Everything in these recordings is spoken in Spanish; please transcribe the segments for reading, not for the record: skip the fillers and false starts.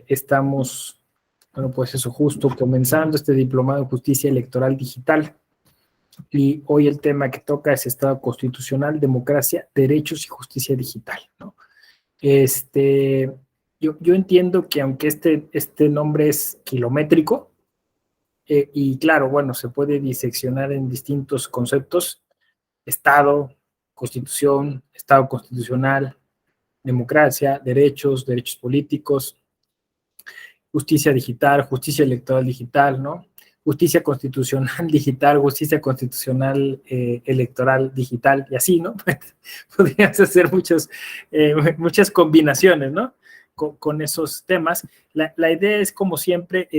Estamos, bueno, pues eso, justo comenzando este diplomado en Justicia Electoral Digital, y hoy el tema que toca es Estado Constitucional, Democracia, Derechos y Justicia Digital, ¿no? Yo entiendo que aunque este nombre es kilométrico, y claro, bueno, se puede diseccionar en distintos conceptos: Estado, Constitución, Estado Constitucional, democracia, derechos políticos, justicia digital, justicia electoral digital, ¿no? Justicia constitucional digital, justicia constitucional electoral digital, y así, ¿no? Podrías hacer muchas combinaciones, ¿no? Con esos temas. La idea es, como siempre,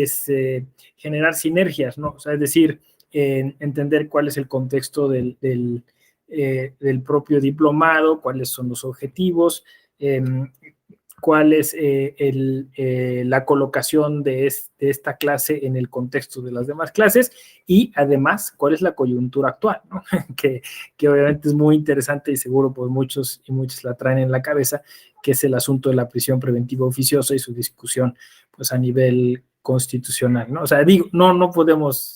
generar sinergias, ¿no? O sea, es decir, entender cuál es el contexto del propio diplomado, cuáles son los objetivos, cuál es la colocación de esta clase en el contexto de las demás clases, y además cuál es la coyuntura actual, ¿no? que obviamente es muy interesante y seguro pues muchos y muchas la traen en la cabeza, que es el asunto de la prisión preventiva oficiosa y su discusión pues a nivel constitucional, ¿no? O sea, digo, no podemos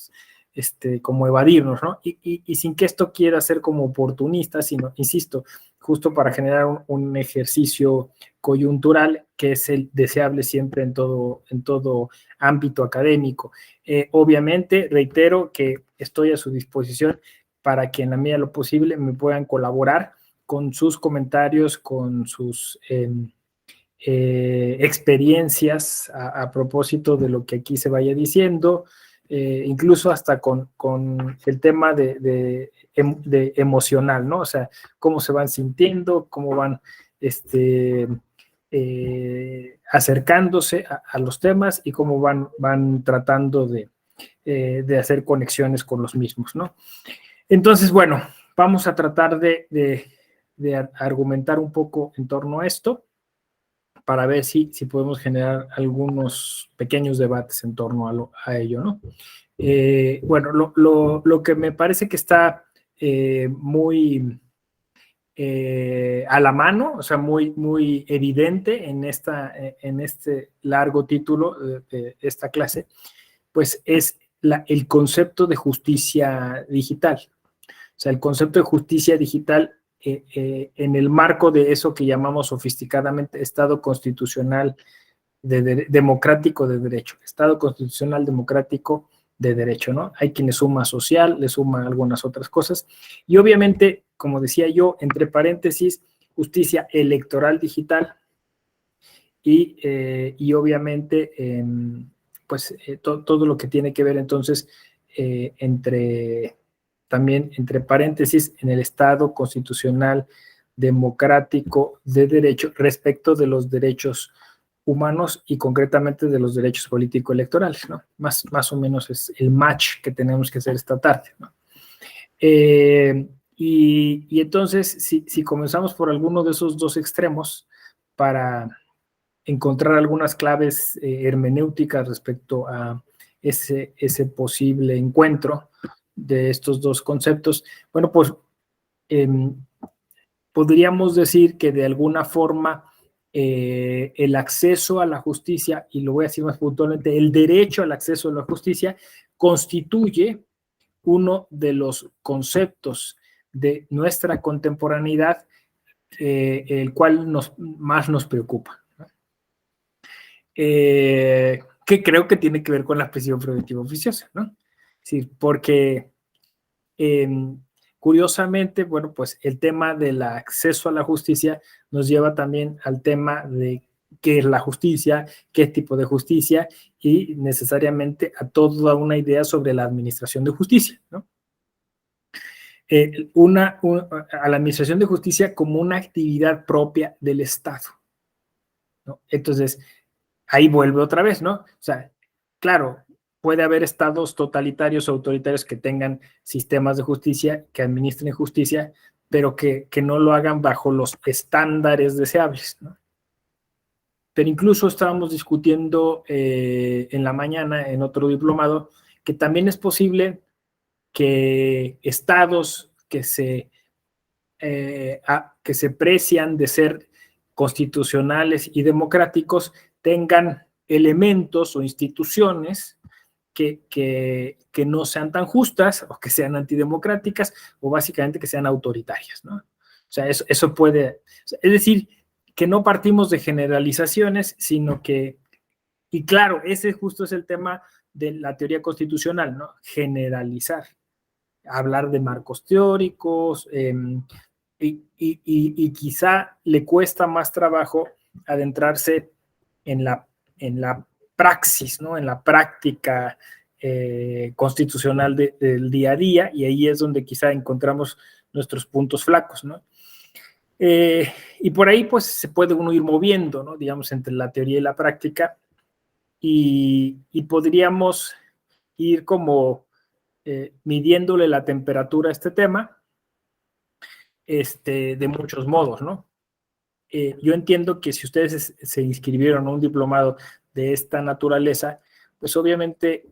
como evadirnos, ¿no? Y sin que esto quiera ser como oportunista, sino, insisto, justo para generar un ejercicio coyuntural, que es el deseable siempre en todo ámbito académico. Obviamente, reitero que estoy a su disposición para que en la medida de lo posible me puedan colaborar con sus comentarios, con sus experiencias a propósito de lo que aquí se vaya diciendo, incluso hasta con el tema de emocional, ¿no? O sea, cómo se van sintiendo, cómo van acercándose a los temas y cómo van tratando de hacer conexiones con los mismos, ¿no? Entonces, bueno, vamos a tratar de argumentar un poco en torno a esto, para ver si podemos generar algunos pequeños debates en torno a ello, ¿no? Bueno, lo que me parece que está muy a la mano, o sea, muy evidente en este largo título de esta clase, pues es el concepto de justicia digital. O sea, el concepto de justicia digital en el marco de eso que llamamos sofisticadamente Estado constitucional democrático de derecho, Estado constitucional democrático de derecho, ¿no? Hay quien le suma social, le suma algunas otras cosas, y obviamente, como decía yo, entre paréntesis, justicia electoral digital, y obviamente, pues, todo lo que tiene que ver entonces también entre paréntesis, en el Estado constitucional democrático de derecho respecto de los derechos humanos y concretamente de los derechos político-electorales, ¿no? Más o menos es el match que tenemos que hacer esta tarde, ¿no? Y entonces, si comenzamos por alguno de esos dos extremos para encontrar algunas claves hermenéuticas respecto a ese posible encuentro de estos dos conceptos, bueno, pues podríamos decir que de alguna forma el acceso a la justicia, y lo voy a decir más puntualmente, el derecho al acceso a la justicia, constituye uno de los conceptos de nuestra contemporaneidad, el cual más nos preocupa, ¿no? Que creo que tiene que ver con la prisión preventiva oficiosa, ¿no? Sí, porque curiosamente, bueno, pues el tema del acceso a la justicia nos lleva también al tema de qué es la justicia, qué tipo de justicia, y necesariamente a toda una idea sobre la administración de justicia, ¿no? A la administración de justicia como una actividad propia del Estado, ¿no? Entonces, ahí vuelve otra vez, ¿no? O sea, claro, puede haber estados totalitarios o autoritarios que tengan sistemas de justicia, que administren justicia, pero que no lo hagan bajo los estándares deseables, ¿no? Pero incluso estábamos discutiendo en la mañana en otro diplomado que también es posible que estados que se precian de ser constitucionales y democráticos tengan elementos o instituciones que no sean tan justas o que sean antidemocráticas o básicamente que sean autoritarias, ¿no? O sea, eso puede, es decir, que no partimos de generalizaciones, sino que, y claro, ese justo es el tema de la teoría constitucional, ¿no? Generalizar, hablar de marcos teóricos, y quizá le cuesta más trabajo adentrarse en la praxis, ¿no? En la práctica constitucional del día a día, y ahí es donde quizá encontramos nuestros puntos flacos, ¿no? Y por ahí pues se puede uno ir moviendo, ¿no? Digamos, entre la teoría y la práctica, y podríamos ir como midiéndole la temperatura a este tema de muchos modos, ¿no? Yo entiendo que si ustedes se inscribieron a un diplomado de esta naturaleza, pues obviamente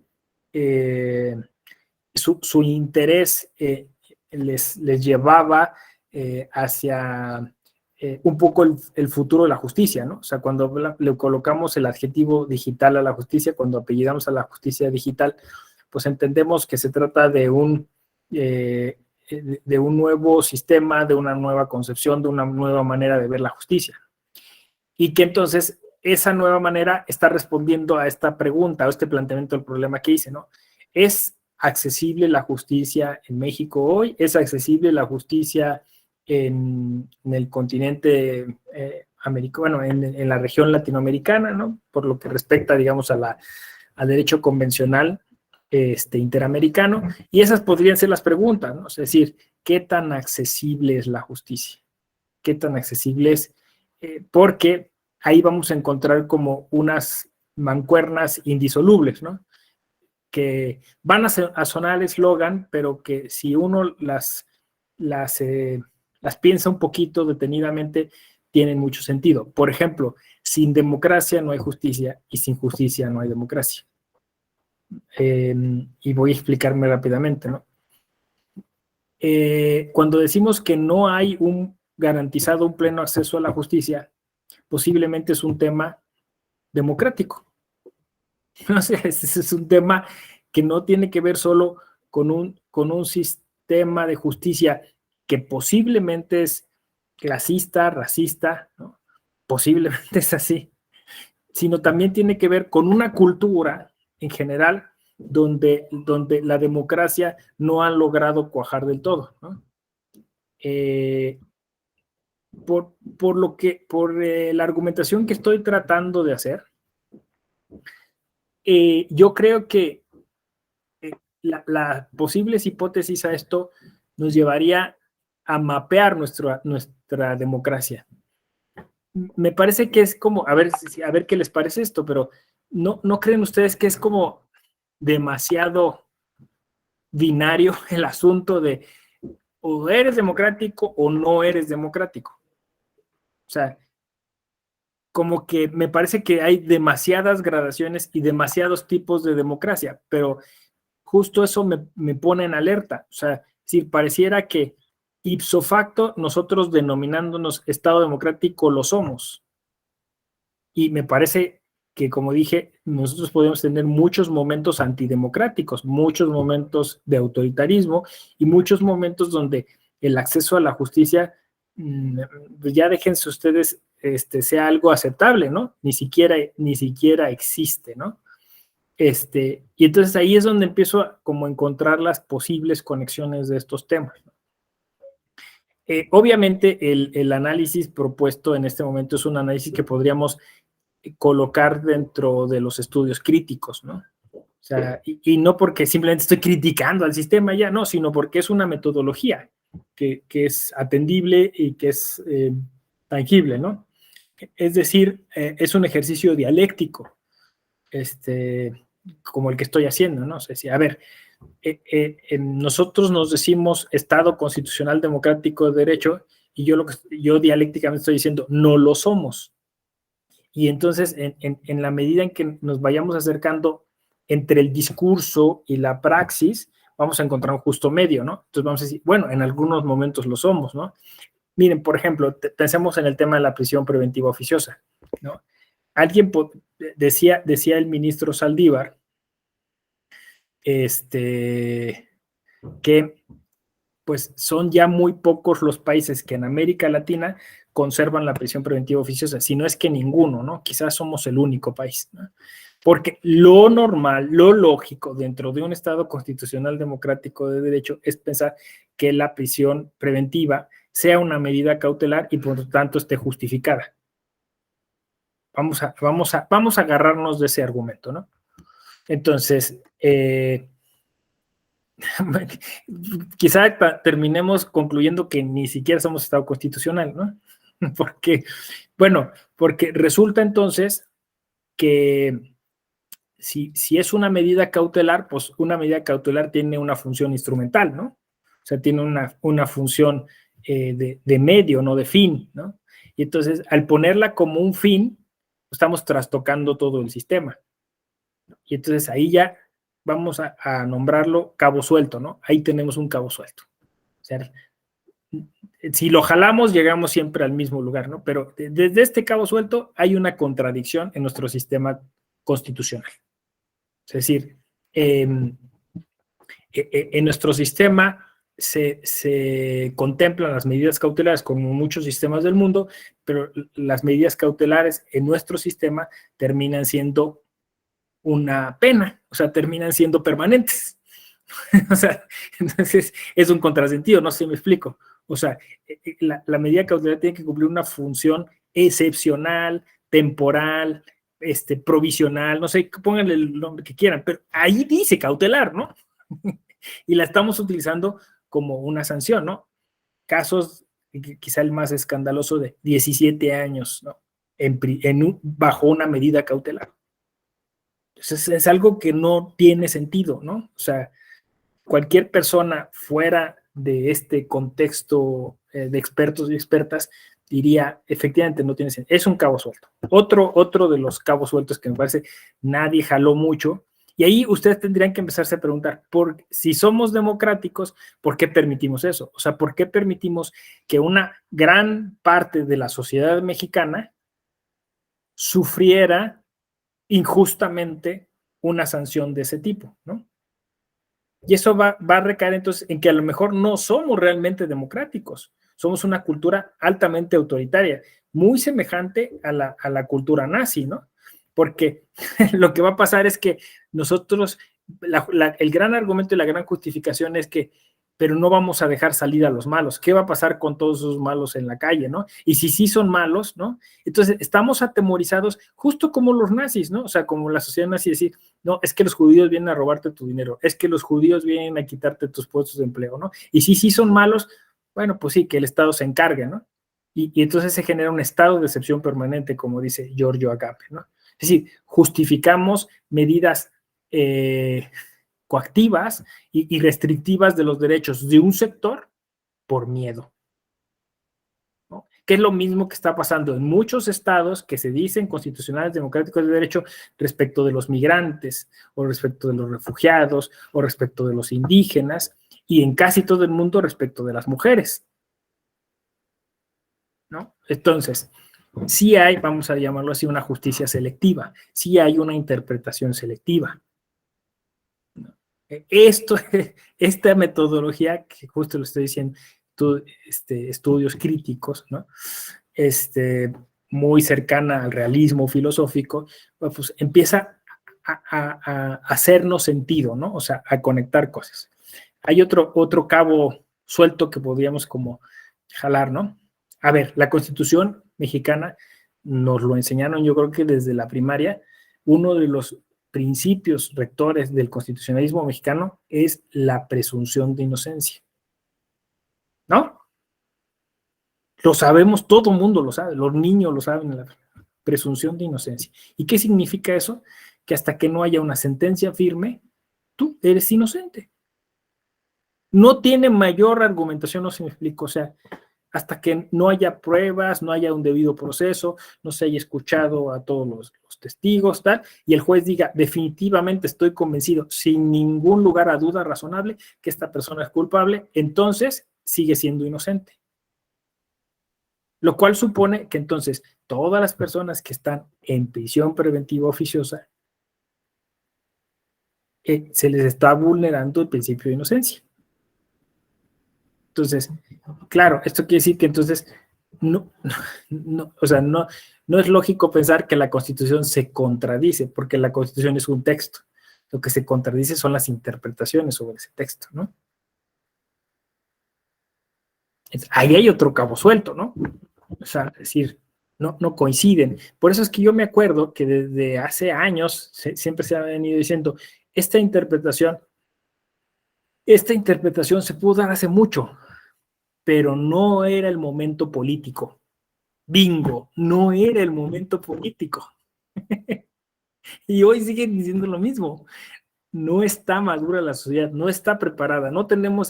su interés les llevaba hacia un poco el futuro de la justicia, ¿no? O sea, cuando le colocamos el adjetivo digital a la justicia, cuando apellidamos a la justicia digital, pues entendemos que se trata de un nuevo sistema, de una nueva concepción, de una nueva manera de ver la justicia. Y que entonces esa nueva manera está respondiendo a esta pregunta, a este planteamiento del problema que hice, ¿no? ¿Es accesible la justicia en México hoy? ¿Es accesible la justicia en el continente americano, bueno, en la región latinoamericana, ¿no? Por lo que respecta, digamos, al derecho convencional interamericano, y esas podrían ser las preguntas, ¿no? Es decir, ¿qué tan accesible es la justicia? ¿Qué tan accesible es? Porque ahí vamos a encontrar como unas mancuernas indisolubles, ¿no? Que van a sonar eslogan, pero que si uno las piensa un poquito detenidamente, tienen mucho sentido. Por ejemplo, sin democracia no hay justicia y sin justicia no hay democracia. Y voy a explicarme rápidamente, ¿no? Cuando decimos que no hay garantizado un pleno acceso a la justicia, posiblemente es un tema democrático. O sea, es un tema que no tiene que ver solo con un sistema de justicia que posiblemente es clasista, racista, ¿no? Posiblemente es así, sino también tiene que ver con una cultura en general donde la democracia no ha logrado cuajar del todo, ¿no? Por la argumentación que estoy tratando de hacer, yo creo que las posibles hipótesis a esto nos llevaría a mapear nuestra democracia. Me parece que es como, a ver qué les parece esto, pero ¿no creen ustedes que es como demasiado binario el asunto de o eres democrático o no eres democrático? O sea, como que me parece que hay demasiadas gradaciones y demasiados tipos de democracia, pero justo eso me pone en alerta. O sea, si pareciera que ipso facto nosotros denominándonos Estado democrático lo somos. Y me parece que, como dije, nosotros podemos tener muchos momentos antidemocráticos, muchos momentos de autoritarismo y muchos momentos donde el acceso a la justicia, ya déjense ustedes, sea algo aceptable, ¿no? Ni siquiera existe, ¿no? Y entonces ahí es donde empiezo a como encontrar las posibles conexiones de estos temas. Obviamente el análisis propuesto en este momento es un análisis que podríamos colocar dentro de los estudios críticos, ¿no? O sea, y no porque simplemente estoy criticando al sistema ya, no, sino porque es una metodología que es atendible y que es tangible, ¿no? Es decir, es un ejercicio dialéctico, como el que estoy haciendo, ¿no? O sea, si, a ver, nosotros nos decimos Estado constitucional democrático de derecho y yo dialécticamente estoy diciendo no lo somos. Y entonces, en la medida en que nos vayamos acercando entre el discurso y la praxis, vamos a encontrar un justo medio, ¿no? Entonces vamos a decir, bueno, en algunos momentos lo somos, ¿no? Miren, por ejemplo, pensemos en el tema de la prisión preventiva oficiosa, ¿no? Alguien decía el ministro Saldívar, que pues son ya muy pocos los países que en América Latina conservan la prisión preventiva oficiosa, si no es que ninguno, ¿no? Quizás somos el único país, ¿no? Porque lo normal, lo lógico dentro de un Estado constitucional democrático de derecho es pensar que la prisión preventiva sea una medida cautelar y por lo tanto esté justificada. Vamos a agarrarnos de ese argumento, ¿no? Entonces, quizá terminemos concluyendo que ni siquiera somos Estado constitucional, ¿no? Porque resulta entonces que si es una medida cautelar, pues una medida cautelar tiene una función instrumental, ¿no? O sea, tiene una función de medio, no de fin, ¿no? Y entonces, al ponerla como un fin, estamos trastocando todo el sistema. Y entonces ahí ya vamos a nombrarlo cabo suelto, ¿no? Ahí tenemos un cabo suelto. O sea, si lo jalamos, llegamos siempre al mismo lugar, ¿no? Pero desde este cabo suelto hay una contradicción en nuestro sistema constitucional. Es decir, en nuestro sistema se contemplan las medidas cautelares como muchos sistemas del mundo, pero las medidas cautelares en nuestro sistema terminan siendo una pena, o sea, terminan siendo permanentes. O sea, entonces es un contrasentido, no sé si me explico. O sea, la medida cautelar tiene que cumplir una función excepcional, temporal, provisional, no sé, pónganle el nombre que quieran, pero ahí dice cautelar, ¿no? Y la estamos utilizando como una sanción, ¿no? Casos, quizá el más escandaloso, de 17 años, ¿no? Bajo una medida cautelar. Entonces es algo que no tiene sentido, ¿no? O sea, cualquier persona fuera de este contexto de expertos y expertas diría, efectivamente no tiene sentido. Es un cabo suelto. Otro de los cabos sueltos que me parece nadie jaló mucho, y ahí ustedes tendrían que empezarse a preguntar, si somos democráticos, ¿por qué permitimos eso? O sea, ¿por qué permitimos que una gran parte de la sociedad mexicana sufriera injustamente una sanción de ese tipo, ¿no? Y eso va a recaer entonces en que a lo mejor no somos realmente democráticos, somos una cultura altamente autoritaria, muy semejante a la cultura nazi, ¿no? Porque lo que va a pasar es que nosotros, el gran argumento y la gran justificación es que, pero no vamos a dejar salir a los malos. ¿Qué va a pasar con todos esos malos en la calle, no? Y si sí son malos, ¿no? Entonces estamos atemorizados, justo como los nazis, ¿no? O sea, como la sociedad nazi, decir, no, es que los judíos vienen a robarte tu dinero, es que los judíos vienen a quitarte tus puestos de empleo, ¿no? Y si sí son malos, bueno, pues sí, que el Estado se encargue, ¿no? Y entonces se genera un estado de excepción permanente, como dice Giorgio Agamben, ¿no? Es decir, justificamos medidas coactivas y restrictivas de los derechos de un sector por miedo, ¿no? Que es lo mismo que está pasando en muchos estados que se dicen constitucionales democráticos de derecho respecto de los migrantes, o respecto de los refugiados, o respecto de los indígenas, y en casi todo el mundo respecto de las mujeres, ¿no? Entonces, sí hay, vamos a llamarlo así, una justicia selectiva, sí hay una interpretación selectiva. Esta metodología, que justo lo estoy diciendo, estudios críticos, ¿no? Muy cercana al realismo filosófico, pues empieza a hacernos sentido, ¿no? O sea, a conectar cosas. Hay otro cabo suelto que podríamos como jalar, ¿no? A ver, la Constitución mexicana nos lo enseñaron, yo creo que desde la primaria. Uno de los principios rectores del constitucionalismo mexicano es la presunción de inocencia, ¿no? Lo sabemos, todo el mundo lo sabe, los niños lo saben, la presunción de inocencia. ¿Y qué significa eso? Que hasta que no haya una sentencia firme, tú eres inocente. No tiene mayor argumentación, no se me explico, o sea, hasta que no haya pruebas, no haya un debido proceso, no se haya escuchado a todos los testigos, tal, y el juez diga, definitivamente estoy convencido, sin ningún lugar a duda razonable, que esta persona es culpable, entonces sigue siendo inocente. Lo cual supone que entonces todas las personas que están en prisión preventiva oficiosa se les está vulnerando el principio de inocencia. Entonces, claro, esto quiere decir que entonces o sea, no es lógico pensar que la Constitución se contradice, porque la Constitución es un texto. Lo que se contradice son las interpretaciones sobre ese texto, ¿no? Ahí hay otro cabo suelto, ¿no? O sea, es decir, no coinciden. Por eso es que yo me acuerdo que desde hace años siempre se ha venido diciendo, esta interpretación se pudo dar hace mucho, pero no era el momento político. Bingo, no era el momento político. Y hoy siguen diciendo lo mismo. No está madura la sociedad, no está preparada, no tenemos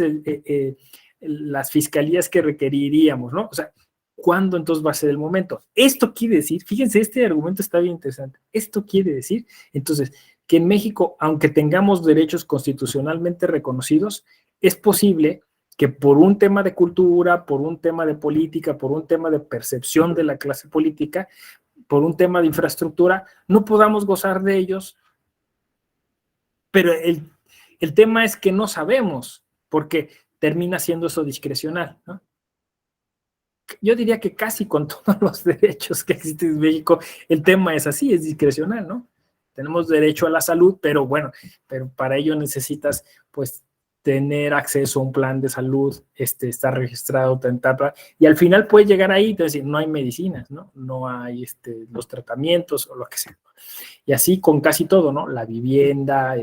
las fiscalías que requeriríamos, ¿no? O sea, ¿cuándo entonces va a ser el momento? Esto quiere decir, fíjense, este argumento está bien interesante. Esto quiere decir, entonces, que en México, aunque tengamos derechos constitucionalmente reconocidos, es posible que por un tema de cultura, por un tema de política, por un tema de percepción de la clase política, por un tema de infraestructura, no podamos gozar de ellos, pero el tema es que no sabemos, porque termina siendo eso discrecional, ¿no? Yo diría que casi con todos los derechos que existen en México, el tema es así, es discrecional, ¿no? Tenemos derecho a la salud, pero bueno, pero para ello necesitas, pues, tener acceso a un plan de salud, estar registrado, y al final puede llegar ahí, entonces no hay medicinas, ¿no? No hay los tratamientos o lo que sea. Y así con casi todo, ¿no? La vivienda,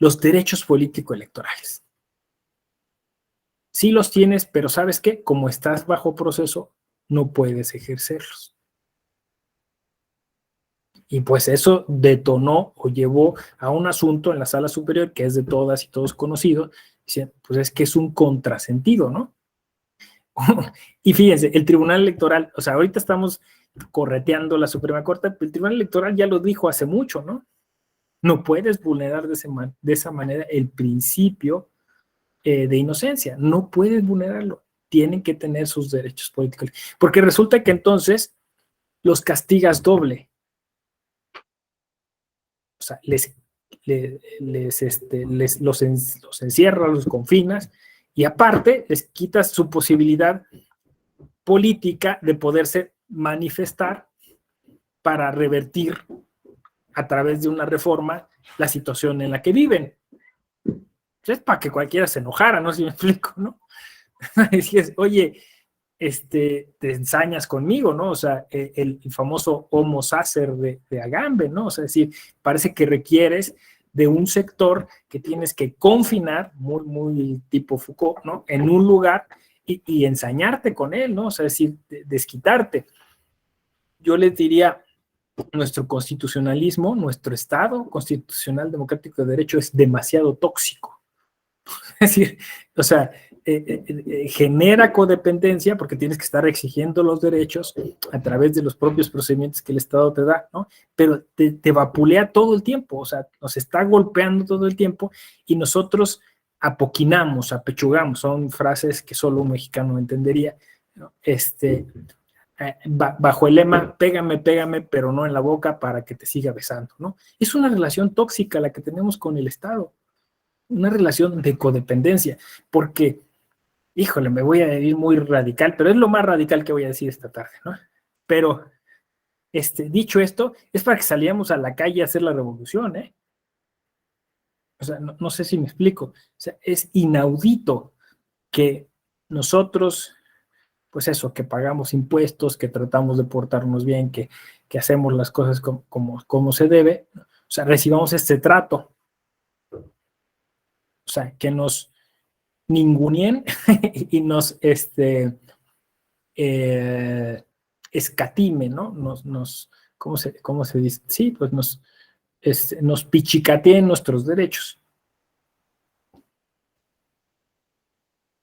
los derechos político-electorales. Sí los tienes, pero ¿sabes qué? Como estás bajo proceso, no puedes ejercerlos. Y pues eso detonó o llevó a un asunto en la sala superior que es de todas y todos conocido, pues es que es un contrasentido, ¿no? Y fíjense, el Tribunal Electoral, o sea, ahorita estamos correteando la Suprema Corte, pero el Tribunal Electoral ya lo dijo hace mucho, ¿no? No puedes vulnerar de esa manera el principio de inocencia, no puedes vulnerarlo, tienen que tener sus derechos políticos, porque resulta que entonces los castigas doble, o sea, los encierras, los confinas, y aparte les quitas su posibilidad política de poderse manifestar para revertir a través de una reforma la situación en la que viven. Es para que cualquiera se enojara, ¿no? Si me explico, ¿no? Dices, oye, te ensañas conmigo, ¿no? O sea, el famoso homo sacer de Agamben, ¿no? O sea, es decir, parece que requieres de un sector que tienes que confinar, muy tipo Foucault, ¿no? En un lugar y ensañarte con él, ¿no? O sea, es decir, desquitarte. Yo les diría, nuestro constitucionalismo, nuestro Estado constitucional democrático de derecho es demasiado tóxico. Es decir, o sea, genera codependencia porque tienes que estar exigiendo los derechos a través de los propios procedimientos que el Estado te da, ¿no? Pero te vapulea todo el tiempo, o sea, nos está golpeando todo el tiempo y nosotros apoquinamos, apechugamos, son frases que solo un mexicano entendería, ¿no? Bajo el lema, pégame, pégame, pero no en la boca para que te siga besando, ¿no? Es una relación tóxica la que tenemos con el Estado, una relación de codependencia, porque, híjole, me voy a ir muy radical, pero es lo más radical que voy a decir esta tarde, ¿no? Pero, dicho esto, es para que salíamos a la calle a hacer la revolución, ¿eh? O sea, no sé si me explico. O sea, es inaudito que nosotros, pues eso, que pagamos impuestos, que tratamos de portarnos bien, que hacemos las cosas como se debe, o sea, recibamos este trato. O sea, que nos ningunien y nos escatime, ¿no? ¿Cómo se dice? Sí, pues nos pichicateen nuestros derechos.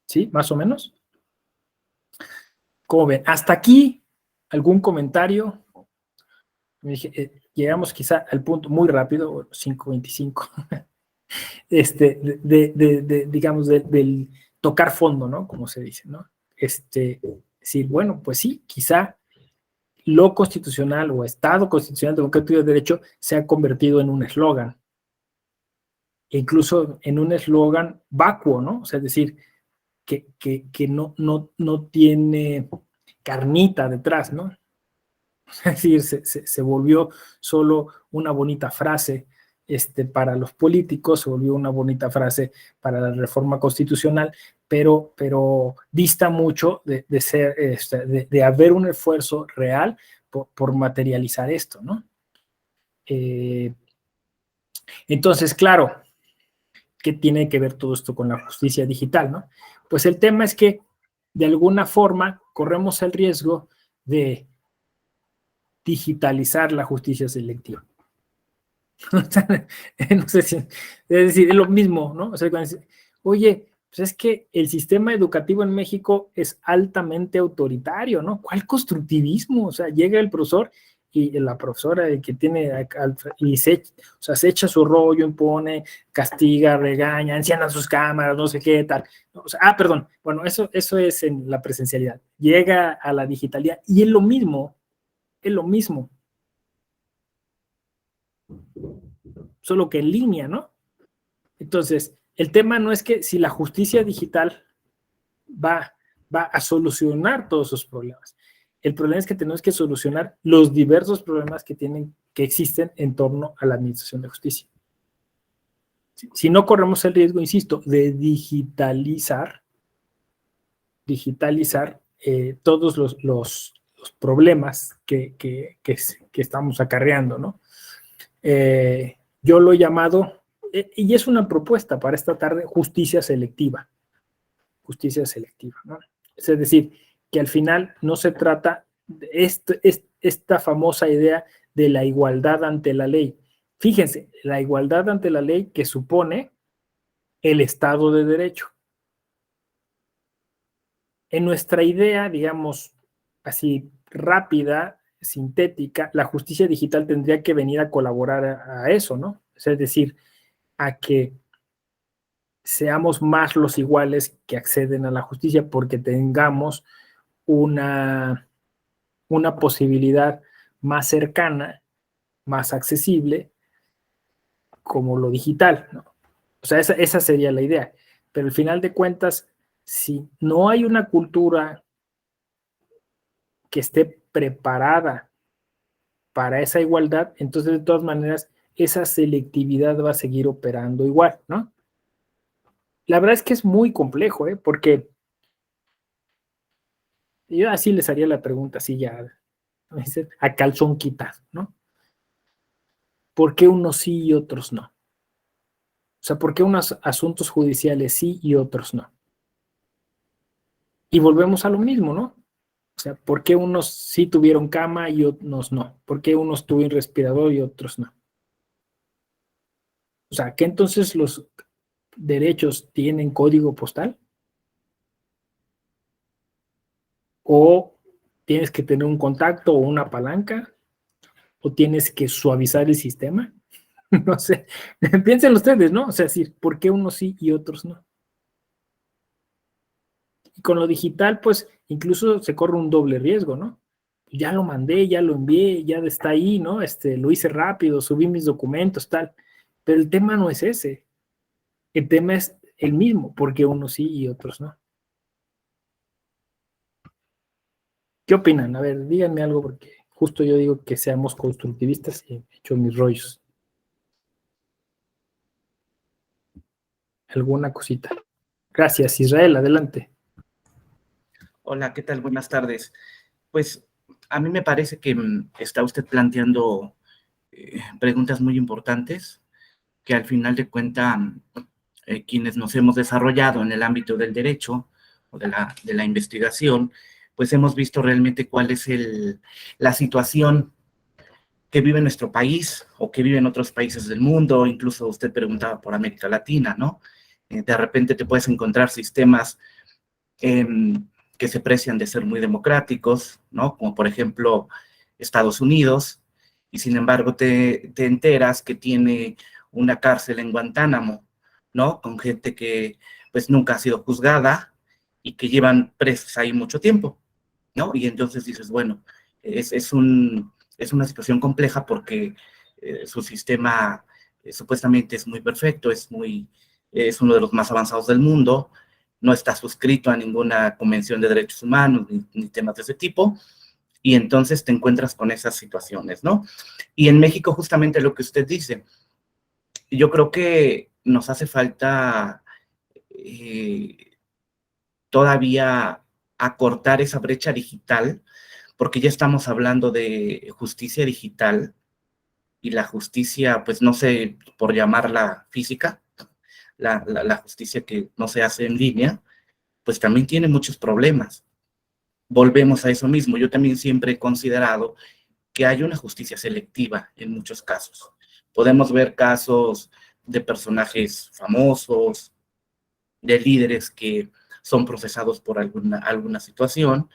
¿Sí? Más o menos. ¿Cómo ven? Hasta aquí, ¿algún comentario? Llegamos quizá al punto muy rápido, 5:25, digamos, del tocar fondo, ¿no? Como se dice, ¿no? decir, bueno, pues sí, quizá lo constitucional o Estado constitucional democrático de derecho se ha convertido en un eslogan, e incluso en un eslogan vacuo, ¿no? O sea, es decir, que no tiene carnita detrás, ¿no? Es decir, se volvió solo una bonita frase para los políticos, se volvió una bonita frase para la reforma constitucional, pero dista mucho de ser, de haber un esfuerzo real por materializar esto, ¿no? Entonces, claro, ¿qué tiene que ver todo esto con la justicia digital, no? Pues el tema es que de alguna forma corremos el riesgo de digitalizar la justicia selectiva. No sé si, es decir, es lo mismo, ¿no? O sea, oye, pues es que el sistema educativo en México es altamente autoritario, ¿no? ¿Cuál constructivismo? O sea, llega el profesor y la profesora que tiene, y se echa su rollo, impone, castiga, regaña, enciendan sus cámaras, no sé qué, tal. O sea, perdón, bueno, eso es en la presencialidad. Llega a la digitalidad y es lo mismo, solo que en línea, ¿no? Entonces, el tema no es que si la justicia digital va a solucionar todos esos problemas. El problema es que tenemos que solucionar los diversos problemas que existen en torno a la administración de justicia. Si no corremos el riesgo, insisto, de digitalizar todos los problemas que estamos acarreando, ¿no? Yo lo he llamado, y es una propuesta para esta tarde, justicia selectiva, ¿no? Es decir, que al final no se trata de esta famosa idea de la igualdad ante la ley. Fíjense, la igualdad ante la ley que supone el Estado de Derecho. En nuestra idea, digamos, así rápida, sintética, la justicia digital tendría que venir a colaborar a eso, ¿no? Es decir, a que seamos más los iguales que acceden a la justicia porque tengamos una posibilidad más cercana, más accesible, como lo digital, ¿no? O sea, esa sería la idea. Pero al final de cuentas, si no hay una cultura que esté preparada para esa igualdad, entonces de todas maneras esa selectividad va a seguir operando igual, ¿no? La verdad es que es muy complejo, porque yo así les haría la pregunta, así ya a calzón quitado, ¿no? ¿Por qué unos sí y otros no? O sea, ¿por qué unos asuntos judiciales sí y otros no? Y volvemos a lo mismo, ¿no? O sea, ¿por qué unos sí tuvieron cama y otros no? ¿Por qué unos tuvieron respirador y otros no? O sea, ¿que entonces los derechos tienen código postal? ¿O tienes que tener un contacto o una palanca? ¿O tienes que suavizar el sistema? No sé, piensen ustedes, ¿no? O sea, decir, ¿por qué unos sí y otros no? Y con lo digital, pues, incluso se corre un doble riesgo, ¿no? Ya lo mandé, ya lo envié, ya está ahí, ¿no? Lo hice rápido, subí mis documentos, tal. Pero el tema no es ese. El tema es el mismo, porque unos sí y otros no. ¿Qué opinan? A ver, díganme algo, porque justo yo digo que seamos constructivistas y he hecho mis rollos. Alguna cosita. Gracias, Israel, adelante. Hola, ¿qué tal? Buenas tardes. Pues a mí me parece que está usted planteando preguntas muy importantes que al final de cuentas quienes nos hemos desarrollado en el ámbito del derecho o de la investigación, pues hemos visto realmente cuál es la situación que vive nuestro país o que vive en otros países del mundo. Incluso usted preguntaba por América Latina, ¿no? De repente te puedes encontrar sistemas que se precian de ser muy democráticos, ¿no? Como por ejemplo Estados Unidos, y sin embargo te enteras que tiene una cárcel en Guantánamo, ¿no? Con gente que pues nunca ha sido juzgada y que llevan presos ahí mucho tiempo. ¿no? Y entonces dices, bueno, es una situación compleja porque su sistema supuestamente es muy perfecto, es uno de los más avanzados del mundo, no está suscrito a ninguna convención de derechos humanos ni temas de ese tipo, y entonces te encuentras con esas situaciones, ¿no? Y en México justamente lo que usted dice, yo creo que nos hace falta eh, todavía acortar esa brecha digital, porque ya estamos hablando de justicia digital y la justicia, pues no sé por llamarla física, la justicia que no se hace en línea, pues también tiene muchos problemas. Volvemos a eso mismo. Yo también siempre he considerado que hay una justicia selectiva en muchos casos. Podemos ver casos de personajes famosos, de líderes que son procesados por alguna situación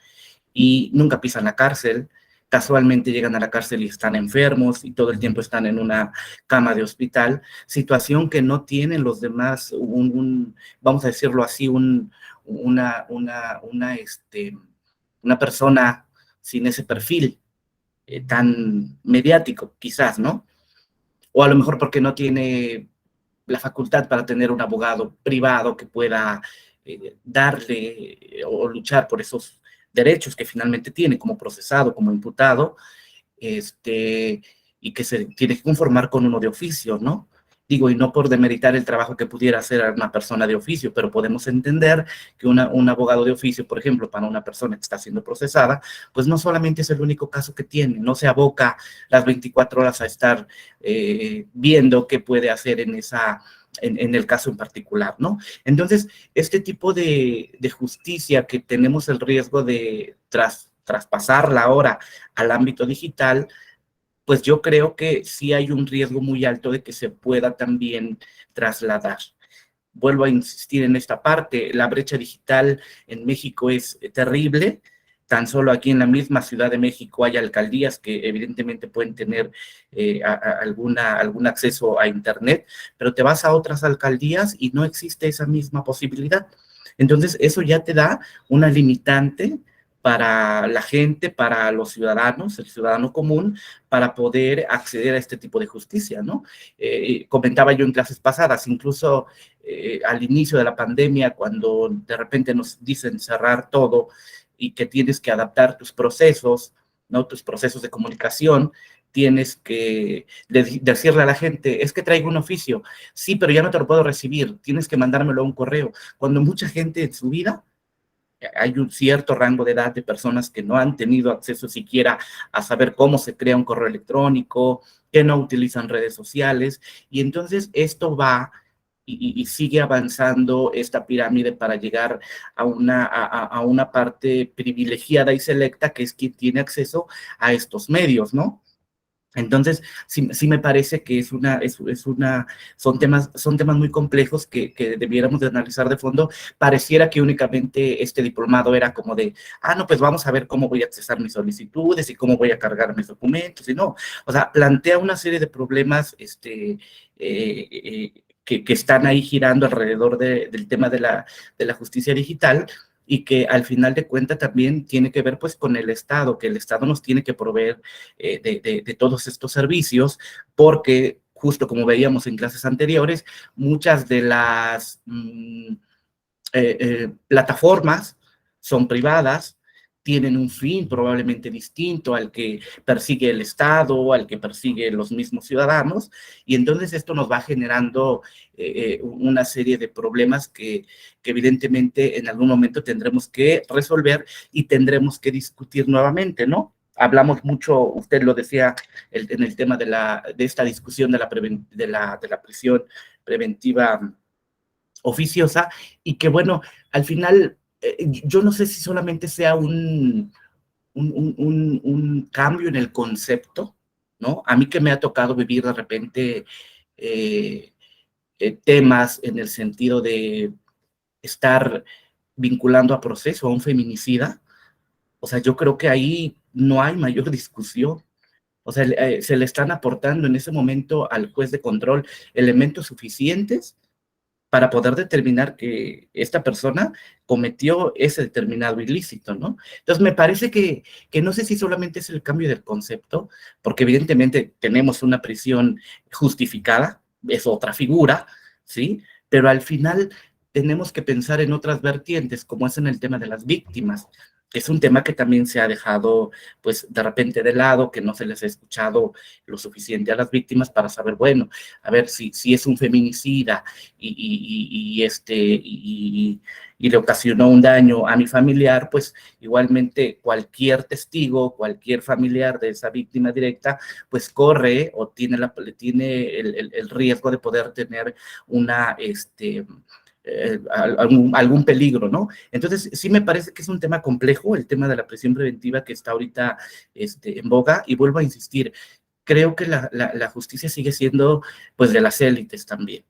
y nunca pisan la cárcel, casualmente llegan a la cárcel y están enfermos y todo el tiempo están en una cama de hospital, situación que no tienen los demás, vamos a decirlo así, una persona sin ese perfil tan mediático, quizás, ¿no? O a lo mejor porque no tiene la facultad para tener un abogado privado que pueda darle o luchar por esos derechos que finalmente tiene como procesado, como imputado, este, y que se tiene que conformar con uno de oficio, ¿no? Digo, y no por demeritar el trabajo que pudiera hacer una persona de oficio, pero podemos entender que un abogado de oficio, por ejemplo, para una persona que está siendo procesada, pues no solamente es el único caso que tiene, no se aboca las 24 horas a estar viendo qué puede hacer en el caso en particular, ¿no? Entonces, este tipo de justicia que tenemos el riesgo de traspasarla ahora al ámbito digital, pues yo creo que sí hay un riesgo muy alto de que se pueda también trasladar. Vuelvo a insistir en esta parte, la brecha digital en México es terrible. Tan solo aquí en la misma Ciudad de México hay alcaldías que evidentemente pueden tener algún acceso a Internet, pero te vas a otras alcaldías y no existe esa misma posibilidad. Entonces, eso ya te da una limitante para la gente, para los ciudadanos, el ciudadano común, para poder acceder a este tipo de justicia, ¿no? Comentaba yo en clases pasadas, incluso al inicio de la pandemia, cuando de repente nos dicen cerrar todo y que tienes que adaptar tus procesos, ¿no? Tus procesos de comunicación, tienes que decirle a la gente, es que traigo un oficio, sí, pero ya no te lo puedo recibir, tienes que mandármelo a un correo, cuando mucha gente en su vida hay un cierto rango de edad de personas que no han tenido acceso siquiera a saber cómo se crea un correo electrónico, que no utilizan redes sociales, y entonces esto va y sigue avanzando esta pirámide para llegar a una parte privilegiada y selecta, que es quien tiene acceso a estos medios, ¿no? Entonces, sí me parece que son temas muy complejos que debiéramos de analizar de fondo. Pareciera que únicamente este diplomado era como de, no, pues vamos a ver cómo voy a accesar mis solicitudes y cómo voy a cargar mis documentos, y no, o sea, plantea una serie de problemas, que están ahí girando alrededor del tema de la justicia digital, y que al final de cuentas también tiene que ver pues con el Estado, que el Estado nos tiene que proveer de todos estos servicios, porque justo como veíamos en clases anteriores, muchas de las plataformas son privadas, tienen un fin probablemente distinto al que persigue el Estado, al que persigue los mismos ciudadanos, y entonces esto nos va generando una serie de problemas que evidentemente en algún momento tendremos que resolver y tendremos que discutir nuevamente, ¿no? Hablamos mucho, usted lo decía, en el tema de esta discusión de la prisión preventiva oficiosa, y que bueno, al final, yo no sé si solamente sea un cambio en el concepto, ¿no? A mí que me ha tocado vivir de repente eh, temas en el sentido de estar vinculando a proceso a un feminicida, o sea, yo creo que ahí no hay mayor discusión. O sea, se le están aportando en ese momento al juez de control elementos suficientes para poder determinar que esta persona cometió ese determinado ilícito, ¿no? Entonces, me parece que no sé si solamente es el cambio del concepto, porque evidentemente tenemos una prisión justificada, es otra figura, ¿sí? Pero al final tenemos que pensar en otras vertientes, como es en el tema de las víctimas, que es un tema que también se ha dejado, pues, de repente de lado, que no se les ha escuchado lo suficiente a las víctimas para saber, bueno, a ver si es un feminicida y le ocasionó un daño a mi familiar, pues igualmente cualquier testigo, cualquier familiar de esa víctima directa, pues corre o tiene el riesgo de poder tener una, algún peligro, ¿no? Entonces, sí me parece que es un tema complejo, el tema de la prisión preventiva que está ahorita en boga, y vuelvo a insistir, creo que la justicia sigue siendo, pues, de las élites también.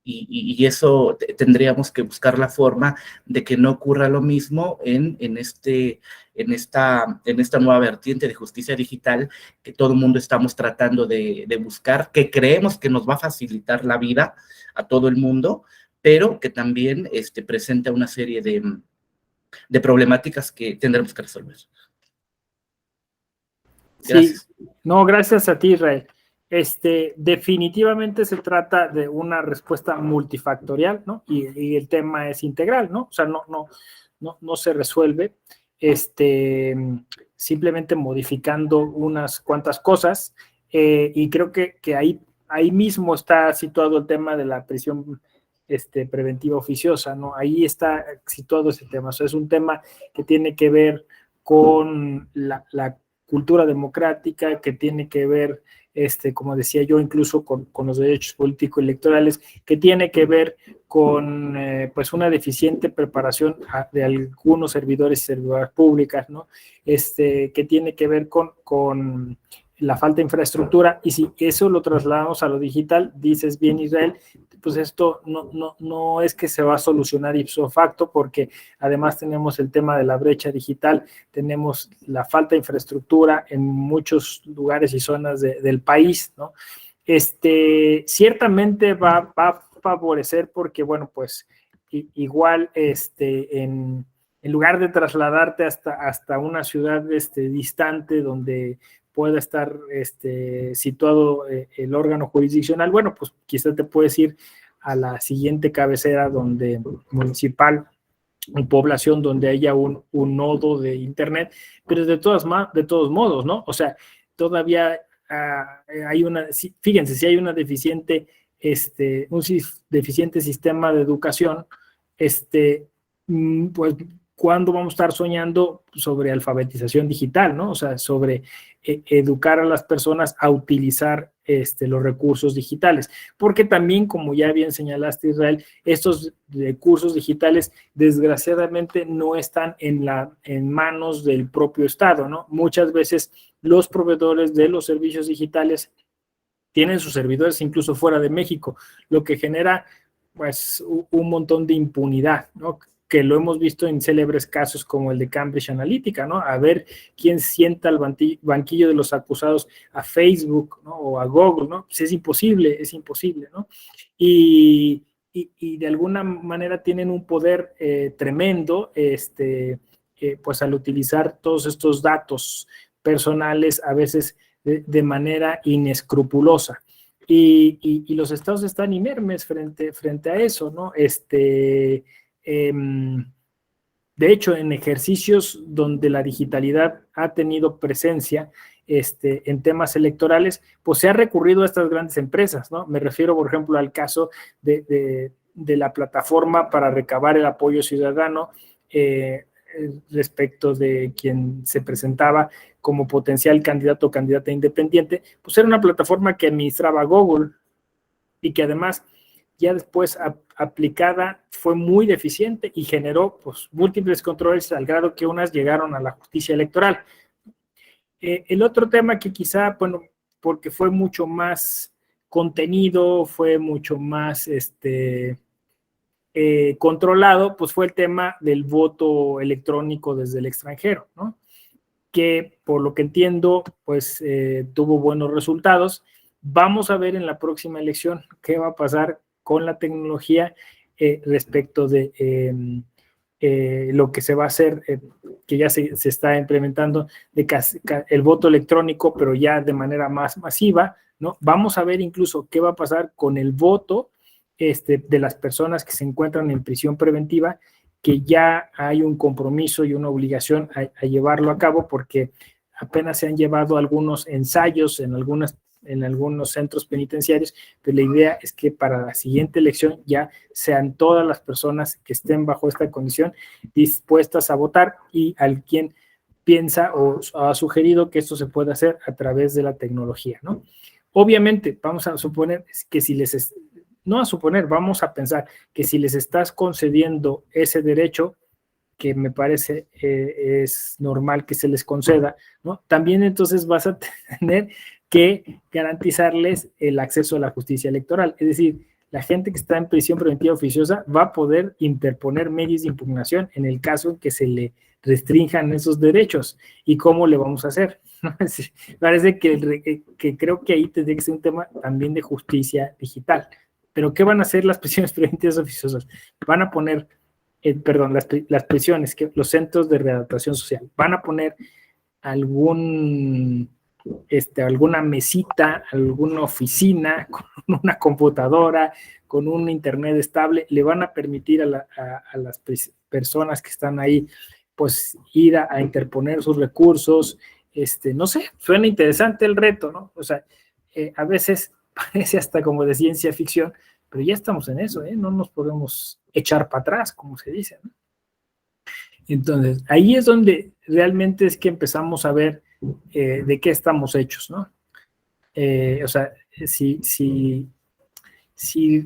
Y eso tendríamos que buscar la forma de que no ocurra lo mismo en esta nueva vertiente de justicia digital que todo el mundo estamos tratando de buscar, que creemos que nos va a facilitar la vida a todo el mundo, pero que también presenta una serie de problemáticas que tendremos que resolver. Gracias. Sí, no, gracias a ti, Israel. Definitivamente se trata de una respuesta multifactorial, ¿no? Y el tema es integral, ¿no? O sea, no se resuelve simplemente modificando unas cuantas cosas, y creo que ahí mismo está situado el tema de la prisión preventiva oficiosa, ¿no? Ahí está situado ese tema. O sea, es un tema que tiene que ver con la cultura democrática, que tiene que ver, como decía yo, incluso con los derechos políticos electorales, que tiene que ver con pues una deficiente preparación de algunos servidores y servidoras públicas, ¿no? Que tiene que ver con la falta de infraestructura, y si eso lo trasladamos a lo digital, dices bien, Israel, pues esto no es que se va a solucionar ipso facto, porque además tenemos el tema de la brecha digital, tenemos la falta de infraestructura en muchos lugares y zonas del país, ¿no? Ciertamente va a favorecer porque, bueno, pues igual en lugar de trasladarte hasta una ciudad distante donde pueda estar situado el órgano jurisdiccional, bueno, pues quizás te puedes ir a la siguiente cabecera municipal, en población donde haya un nodo de internet, pero de todos modos, ¿no? O sea, todavía hay fíjense, si hay una deficiente, un deficiente sistema de educación, pues, ¿cuándo vamos a estar soñando sobre alfabetización digital, ¿no? O sea, sobre educar a las personas a utilizar los recursos digitales, porque también, como ya bien señalaste, Israel, estos recursos digitales desgraciadamente no están en manos del propio Estado, ¿no? Muchas veces los proveedores de los servicios digitales tienen sus servidores incluso fuera de México, lo que genera pues un montón de impunidad, ¿no? Que lo hemos visto en célebres casos como el de Cambridge Analytica, ¿no? A ver quién sienta al banquillo de los acusados a Facebook, ¿no? O a Google, ¿no? Pues es imposible, ¿no? Y de alguna manera tienen un poder tremendo, pues al utilizar todos estos datos personales, a veces de manera inescrupulosa. Y los estados están inermes frente a eso, ¿no? De hecho, en ejercicios donde la digitalidad ha tenido presencia en temas electorales, pues se ha recurrido a estas grandes empresas, ¿no? Me refiero, por ejemplo, al caso de la plataforma para recabar el apoyo ciudadano respecto de quien se presentaba como potencial candidato o candidata independiente, pues era una plataforma que administraba Google y que además ya después aplicada fue muy deficiente y generó pues múltiples controles al grado que unas llegaron a la justicia electoral. El otro tema que quizá, bueno, porque fue mucho más contenido, fue mucho más controlado, pues fue el tema del voto electrónico desde el extranjero, ¿no? Que por lo que entiendo, pues tuvo buenos resultados. Vamos a ver en la próxima elección qué va a pasar con la tecnología respecto de lo que se va a hacer, que ya se está implementando, de el voto electrónico, pero ya de manera más masiva, ¿no? Vamos a ver incluso qué va a pasar con el voto de las personas que se encuentran en prisión preventiva, que ya hay un compromiso y una obligación a llevarlo a cabo, porque apenas se han llevado algunos ensayos en algunos centros penitenciarios, pero la idea es que para la siguiente elección ya sean todas las personas que estén bajo esta condición dispuestas a votar, y alguien piensa o ha sugerido que esto se puede hacer a través de la tecnología, ¿no? Obviamente, vamos a suponer que vamos a pensar que si les estás concediendo ese derecho, que me parece es normal que se les conceda, ¿no? También entonces vas a tener que garantizarles el acceso a la justicia electoral. Es decir, la gente que está en prisión preventiva oficiosa va a poder interponer medios de impugnación en el caso en que se le restrinjan esos derechos. ¿Y cómo le vamos a hacer? Parece que creo que ahí tendría que ser un tema también de justicia digital. Pero ¿qué van a hacer las prisiones preventivas oficiosas? Van a poner las prisiones, los centros de readaptación social, van a poner alguna mesita, alguna oficina con una computadora, con un internet estable, le van a permitir a las personas que están ahí, pues ir a interponer sus recursos. No sé, suena interesante el reto, ¿no? O sea, a veces parece hasta como de ciencia ficción, pero ya estamos en eso, no nos podemos echar para atrás, como se dice, ¿no? Entonces, ahí es donde realmente es que empezamos a ver de qué estamos hechos, ¿no? O sea, si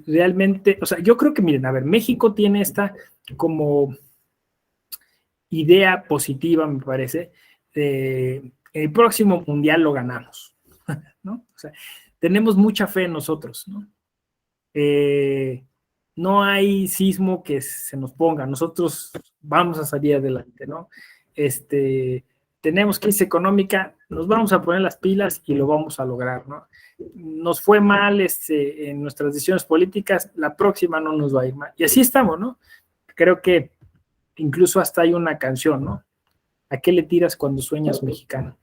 realmente, o sea, yo creo que, miren, a ver, México tiene esta como idea positiva, me parece, el próximo mundial lo ganamos, ¿no? O sea, tenemos mucha fe en nosotros, ¿no? No hay sismo que se nos ponga, nosotros vamos a salir adelante, ¿no? Tenemos crisis económica, nos vamos a poner las pilas y lo vamos a lograr, ¿no? Nos fue mal en nuestras decisiones políticas, la próxima no nos va a ir mal. Y así estamos, ¿no? Creo que incluso hasta hay una canción, ¿no? ¿A qué le tiras cuando sueñas mexicano?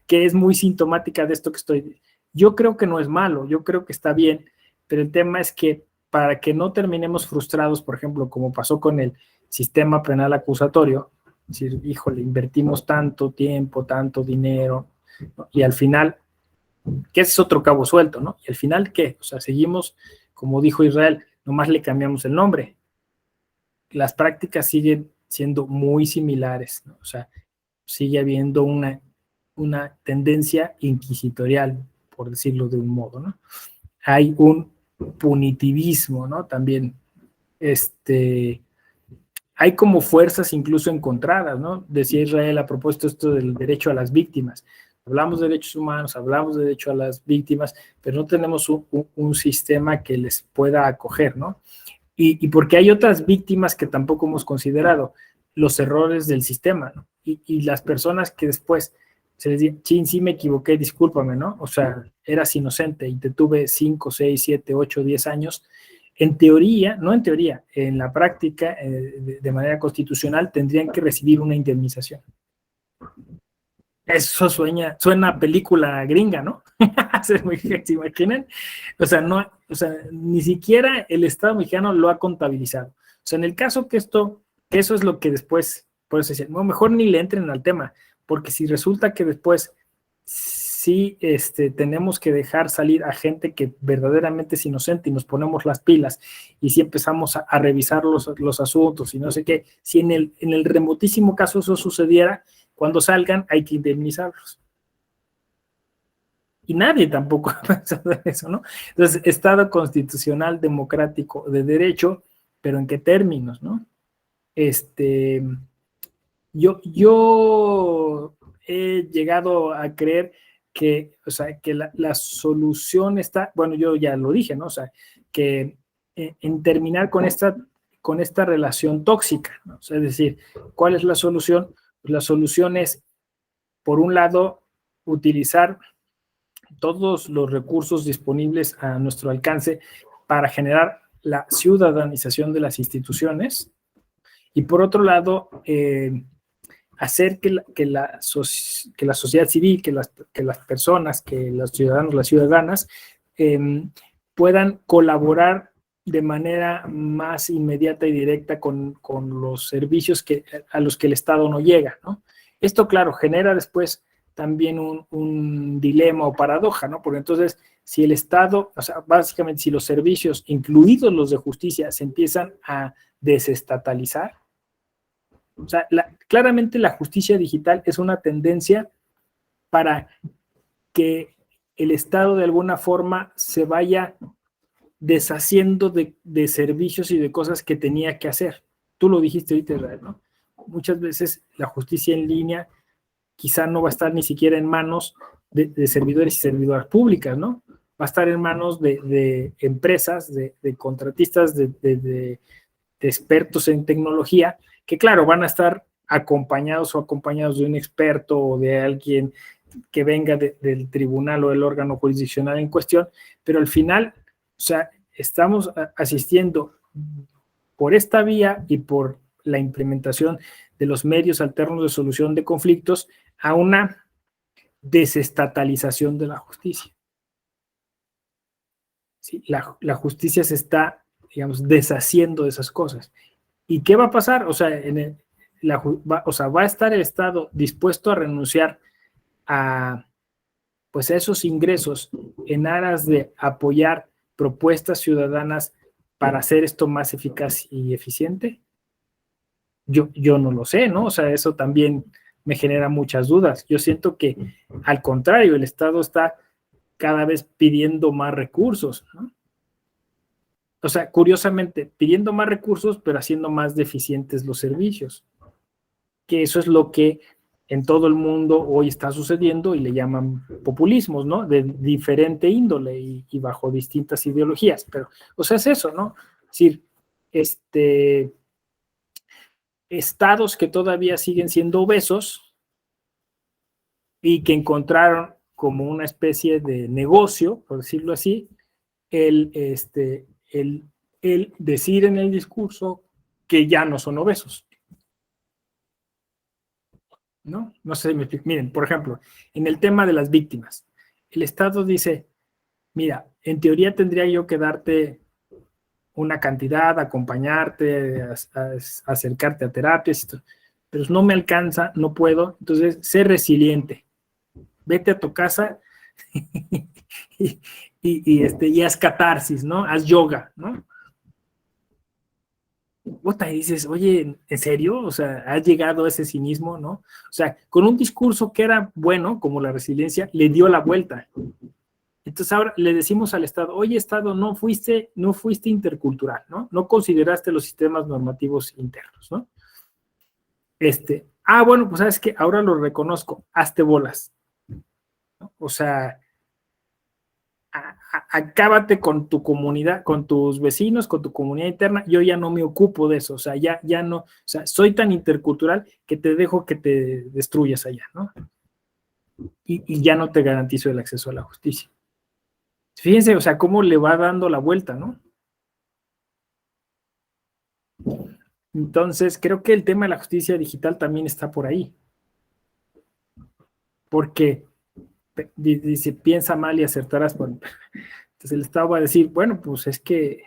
Que es muy sintomática de esto que estoy. Yo creo que no es malo, yo creo que está bien, pero el tema es que para que no terminemos frustrados, por ejemplo, como pasó con el sistema penal acusatorio, es decir, híjole, invertimos tanto tiempo, tanto dinero, ¿no? Y al final, que ese es otro cabo suelto, ¿no? Y al final, ¿qué? O sea, seguimos, como dijo Israel, nomás le cambiamos el nombre. Las prácticas siguen siendo muy similares, ¿no? O sea, sigue habiendo una tendencia inquisitorial, por decirlo de un modo, ¿no? Hay un punitivismo, ¿no? También, hay como fuerzas incluso encontradas, ¿no? Decía Israel a propósito esto del derecho a las víctimas. Hablamos de derechos humanos, hablamos de derecho a las víctimas, pero no tenemos un sistema que les pueda acoger, ¿no? Y porque hay otras víctimas que tampoco hemos considerado, los errores del sistema, ¿no? Y las personas que después se les dice, chin, sí me equivoqué, discúlpame, ¿no? O sea, eras inocente y te tuve 5, 6, 7, 8, 10 años. En teoría, no en teoría, en la práctica, de manera constitucional, tendrían que recibir una indemnización. Eso suena a película gringa, ¿no? ¿Se imaginan? O sea, no, o sea, ni siquiera el Estado mexicano lo ha contabilizado. O sea, en el caso que eso es lo que después, por eso decía, no, mejor ni le entren al tema, porque si resulta que después sí tenemos que dejar salir a gente que verdaderamente es inocente y nos ponemos las pilas y si empezamos a revisar los asuntos y no sé qué, si en el remotísimo caso eso sucediera, cuando salgan hay que indemnizarlos. Y nadie tampoco ha pensado en eso, ¿no? Entonces, Estado constitucional, democrático, de derecho, pero ¿en qué términos, no? Yo he llegado a creer que, o sea, que la solución está, bueno, yo ya lo dije, ¿no? O sea, que en terminar con esta relación tóxica, ¿no? O sea, es decir, ¿cuál es la solución? Pues la solución es, por un lado, utilizar todos los recursos disponibles a nuestro alcance para generar la ciudadanización de las instituciones y por otro lado, hacer que la sociedad civil, que las personas, que los ciudadanos, las ciudadanas, puedan colaborar de manera más inmediata y directa con los servicios a los que el Estado no llega, ¿no? Esto, claro, genera después también un dilema o paradoja, ¿no? Porque entonces, si el Estado, o sea, básicamente, si los servicios, incluidos los de justicia, se empiezan a desestatalizar, o sea, claramente la justicia digital es una tendencia para que el Estado de alguna forma se vaya deshaciendo de servicios y de cosas que tenía que hacer. Tú lo dijiste ahorita, Israel, ¿no? Muchas veces la justicia en línea quizá no va a estar ni siquiera en manos de servidores y servidoras públicas, ¿no? Va a estar en manos de empresas, de contratistas, de expertos en tecnología, que claro, van a estar acompañados de un experto o de alguien que venga del tribunal o del órgano jurisdiccional en cuestión, pero al final, o sea, estamos asistiendo por esta vía y por la implementación de los medios alternos de solución de conflictos a una desestatalización de la justicia. ¿Sí? La justicia se está, digamos, deshaciendo de esas cosas. ¿Y qué va a pasar? O sea, va a estar el Estado dispuesto a renunciar a, pues, a esos ingresos en aras de apoyar propuestas ciudadanas para hacer esto más eficaz y eficiente? Yo no lo sé, ¿no? O sea, eso también me genera muchas dudas. Yo siento que, al contrario, el Estado está cada vez pidiendo más recursos, ¿no? O sea, curiosamente, pidiendo más recursos, pero haciendo más deficientes los servicios. Que eso es lo que en todo el mundo hoy está sucediendo y le llaman populismos, ¿no? De diferente índole y bajo distintas ideologías. Pero, o sea, es eso, ¿no? Es decir, estados que todavía siguen siendo obesos y que encontraron como una especie de negocio, por decirlo así, el decir en el discurso que ya no son obesos. ¿No? No sé si me explico. Miren, por ejemplo, en el tema de las víctimas, el Estado dice, mira, en teoría tendría yo que darte una cantidad, acompañarte, acercarte a terapias, pero no me alcanza, no puedo, entonces sé resiliente, vete a tu casa y haz catarsis, ¿no? Haz yoga, ¿no? Y dices, oye, ¿en serio? O sea, ¿has llegado a ese cinismo, no? O sea, con un discurso que era bueno, como la resiliencia, le dio la vuelta. Entonces ahora le decimos al Estado, oye, Estado, no fuiste intercultural, ¿no? No consideraste los sistemas normativos internos, ¿no? Bueno, pues sabes que ahora lo reconozco, hazte bolas, ¿no? O sea, acábate con tu comunidad, con tus vecinos, con tu comunidad interna, yo ya no me ocupo de eso, o sea, ya no, o sea, soy tan intercultural que te dejo que te destruyas allá, ¿no? Y ya no te garantizo el acceso a la justicia. Fíjense, o sea, cómo le va dando la vuelta, ¿no? Entonces, creo que el tema de la justicia digital también está por ahí. Porque dice, piensa mal y acertarás. Entonces el Estado va a decir, bueno, pues es que,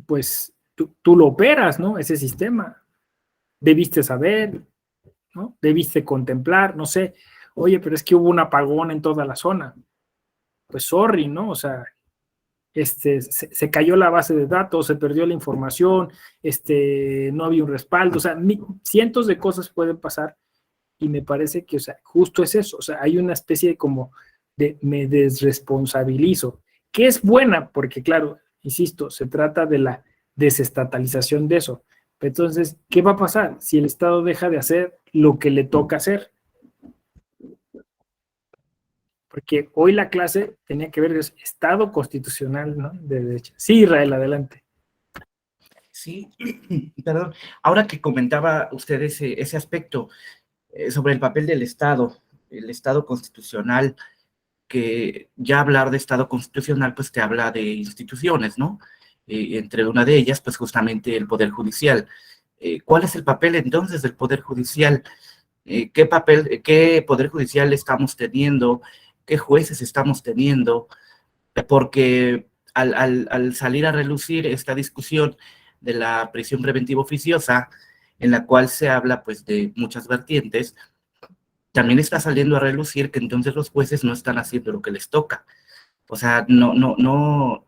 pues tú lo operas, ¿no? Ese sistema. Debiste saber, ¿no? Debiste contemplar, no sé. Oye, pero es que hubo un apagón en toda la zona. Pues sorry, ¿no? O sea, se cayó la base de datos, se perdió la información, no había un respaldo, o sea, cientos de cosas pueden pasar y me parece que, o sea, justo es eso, o sea, hay una especie de como de me desresponsabilizo, que es buena porque, claro, insisto, se trata de la desestatalización de eso. Pero entonces, ¿qué va a pasar si el Estado deja de hacer lo que le toca hacer? Porque hoy la clase tenía que ver con Estado constitucional, ¿no? De derecho. Sí, Israel, adelante. Sí, perdón. Ahora que comentaba usted ese aspecto sobre el papel del Estado, el Estado constitucional, porque ya hablar de Estado constitucional, pues te habla de instituciones, ¿no? Entre una de ellas, pues justamente el Poder Judicial. ¿Cuál es el papel entonces del Poder Judicial? ¿Qué Poder Judicial estamos teniendo? ¿Qué jueces estamos teniendo? Porque al salir a relucir esta discusión de la prisión preventiva oficiosa, en la cual se habla pues de muchas vertientes, también está saliendo a relucir que entonces los jueces no están haciendo lo que les toca. O sea, no,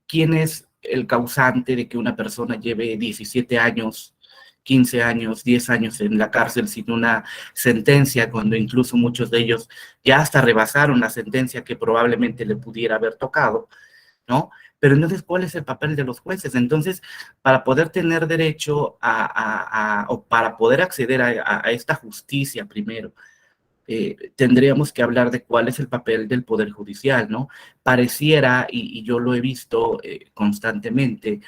¿quién es el causante de que una persona lleve 17 años, 15 años, 10 años en la cárcel sin una sentencia, cuando incluso muchos de ellos ya hasta rebasaron la sentencia que probablemente le pudiera haber tocado, ¿no? Pero entonces, ¿cuál es el papel de los jueces? Entonces, para poder tener derecho o para poder acceder a esta justicia primero, tendríamos que hablar de cuál es el papel del Poder Judicial, ¿no? Pareciera, y yo lo he visto constantemente,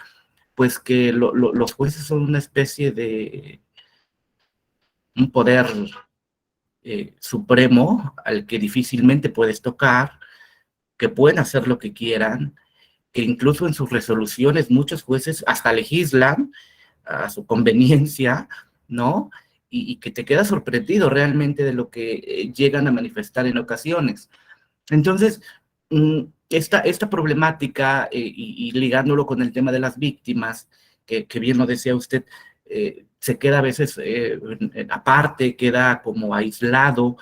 pues que los jueces son una especie de un poder supremo al que difícilmente puedes tocar, que pueden hacer lo que quieran, que incluso en sus resoluciones muchos jueces hasta legislan a su conveniencia, ¿no? Y que te quedas sorprendido realmente de lo que llegan a manifestar en ocasiones. Entonces, esta problemática, y ligándolo con el tema de las víctimas, que bien lo decía usted, se queda a veces aparte, queda como aislado.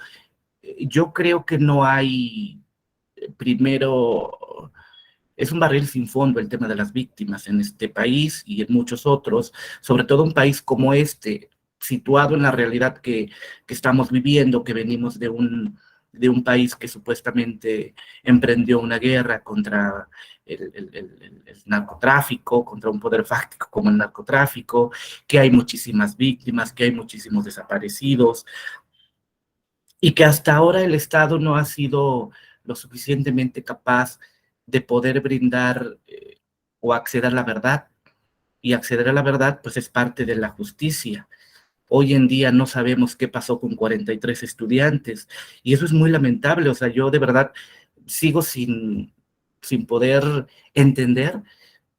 Yo creo que no hay, primero, es un barril sin fondo el tema de las víctimas en este país y en muchos otros, sobre todo un país como este, situado en la realidad que estamos viviendo, que venimos de un país que supuestamente emprendió una guerra contra el narcotráfico, contra un poder fáctico como el narcotráfico, que hay muchísimas víctimas, que hay muchísimos desaparecidos, y que hasta ahora el Estado no ha sido lo suficientemente capaz de poder brindar o acceder a la verdad. Y acceder a la verdad, pues es parte de la justicia. Hoy en día no sabemos qué pasó con 43 estudiantes, y eso es muy lamentable. O sea, yo de verdad sigo sin poder entender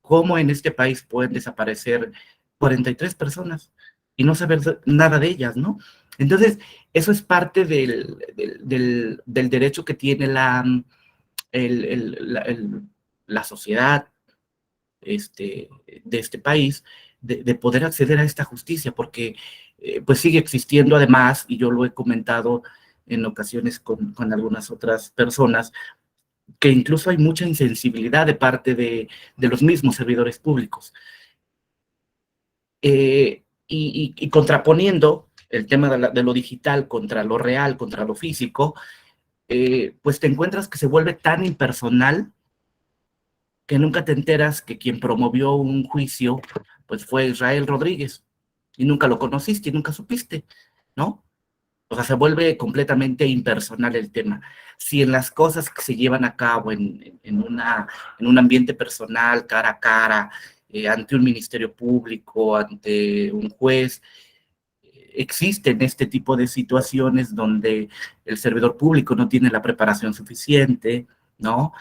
cómo en este país pueden desaparecer 43 personas y no saber nada de ellas, ¿no? Entonces, eso es parte del derecho que tiene el, el- la, el- la sociedad de este país de poder acceder a esta justicia, porque pues sigue existiendo además, y yo lo he comentado en ocasiones con algunas otras personas, que incluso hay mucha insensibilidad de parte de los mismos servidores públicos. Y contraponiendo el tema de lo digital contra lo real, contra lo físico, pues te encuentras que se vuelve tan impersonal que nunca te enteras que quien promovió un juicio pues fue Israel Rodríguez, y nunca lo conociste y nunca supiste, ¿no? O sea, se vuelve completamente impersonal el tema. Si en las cosas que se llevan a cabo en un ambiente personal, cara a cara, ante un ministerio público, ante un juez, existen este tipo de situaciones donde el servidor público no tiene la preparación suficiente, ¿no?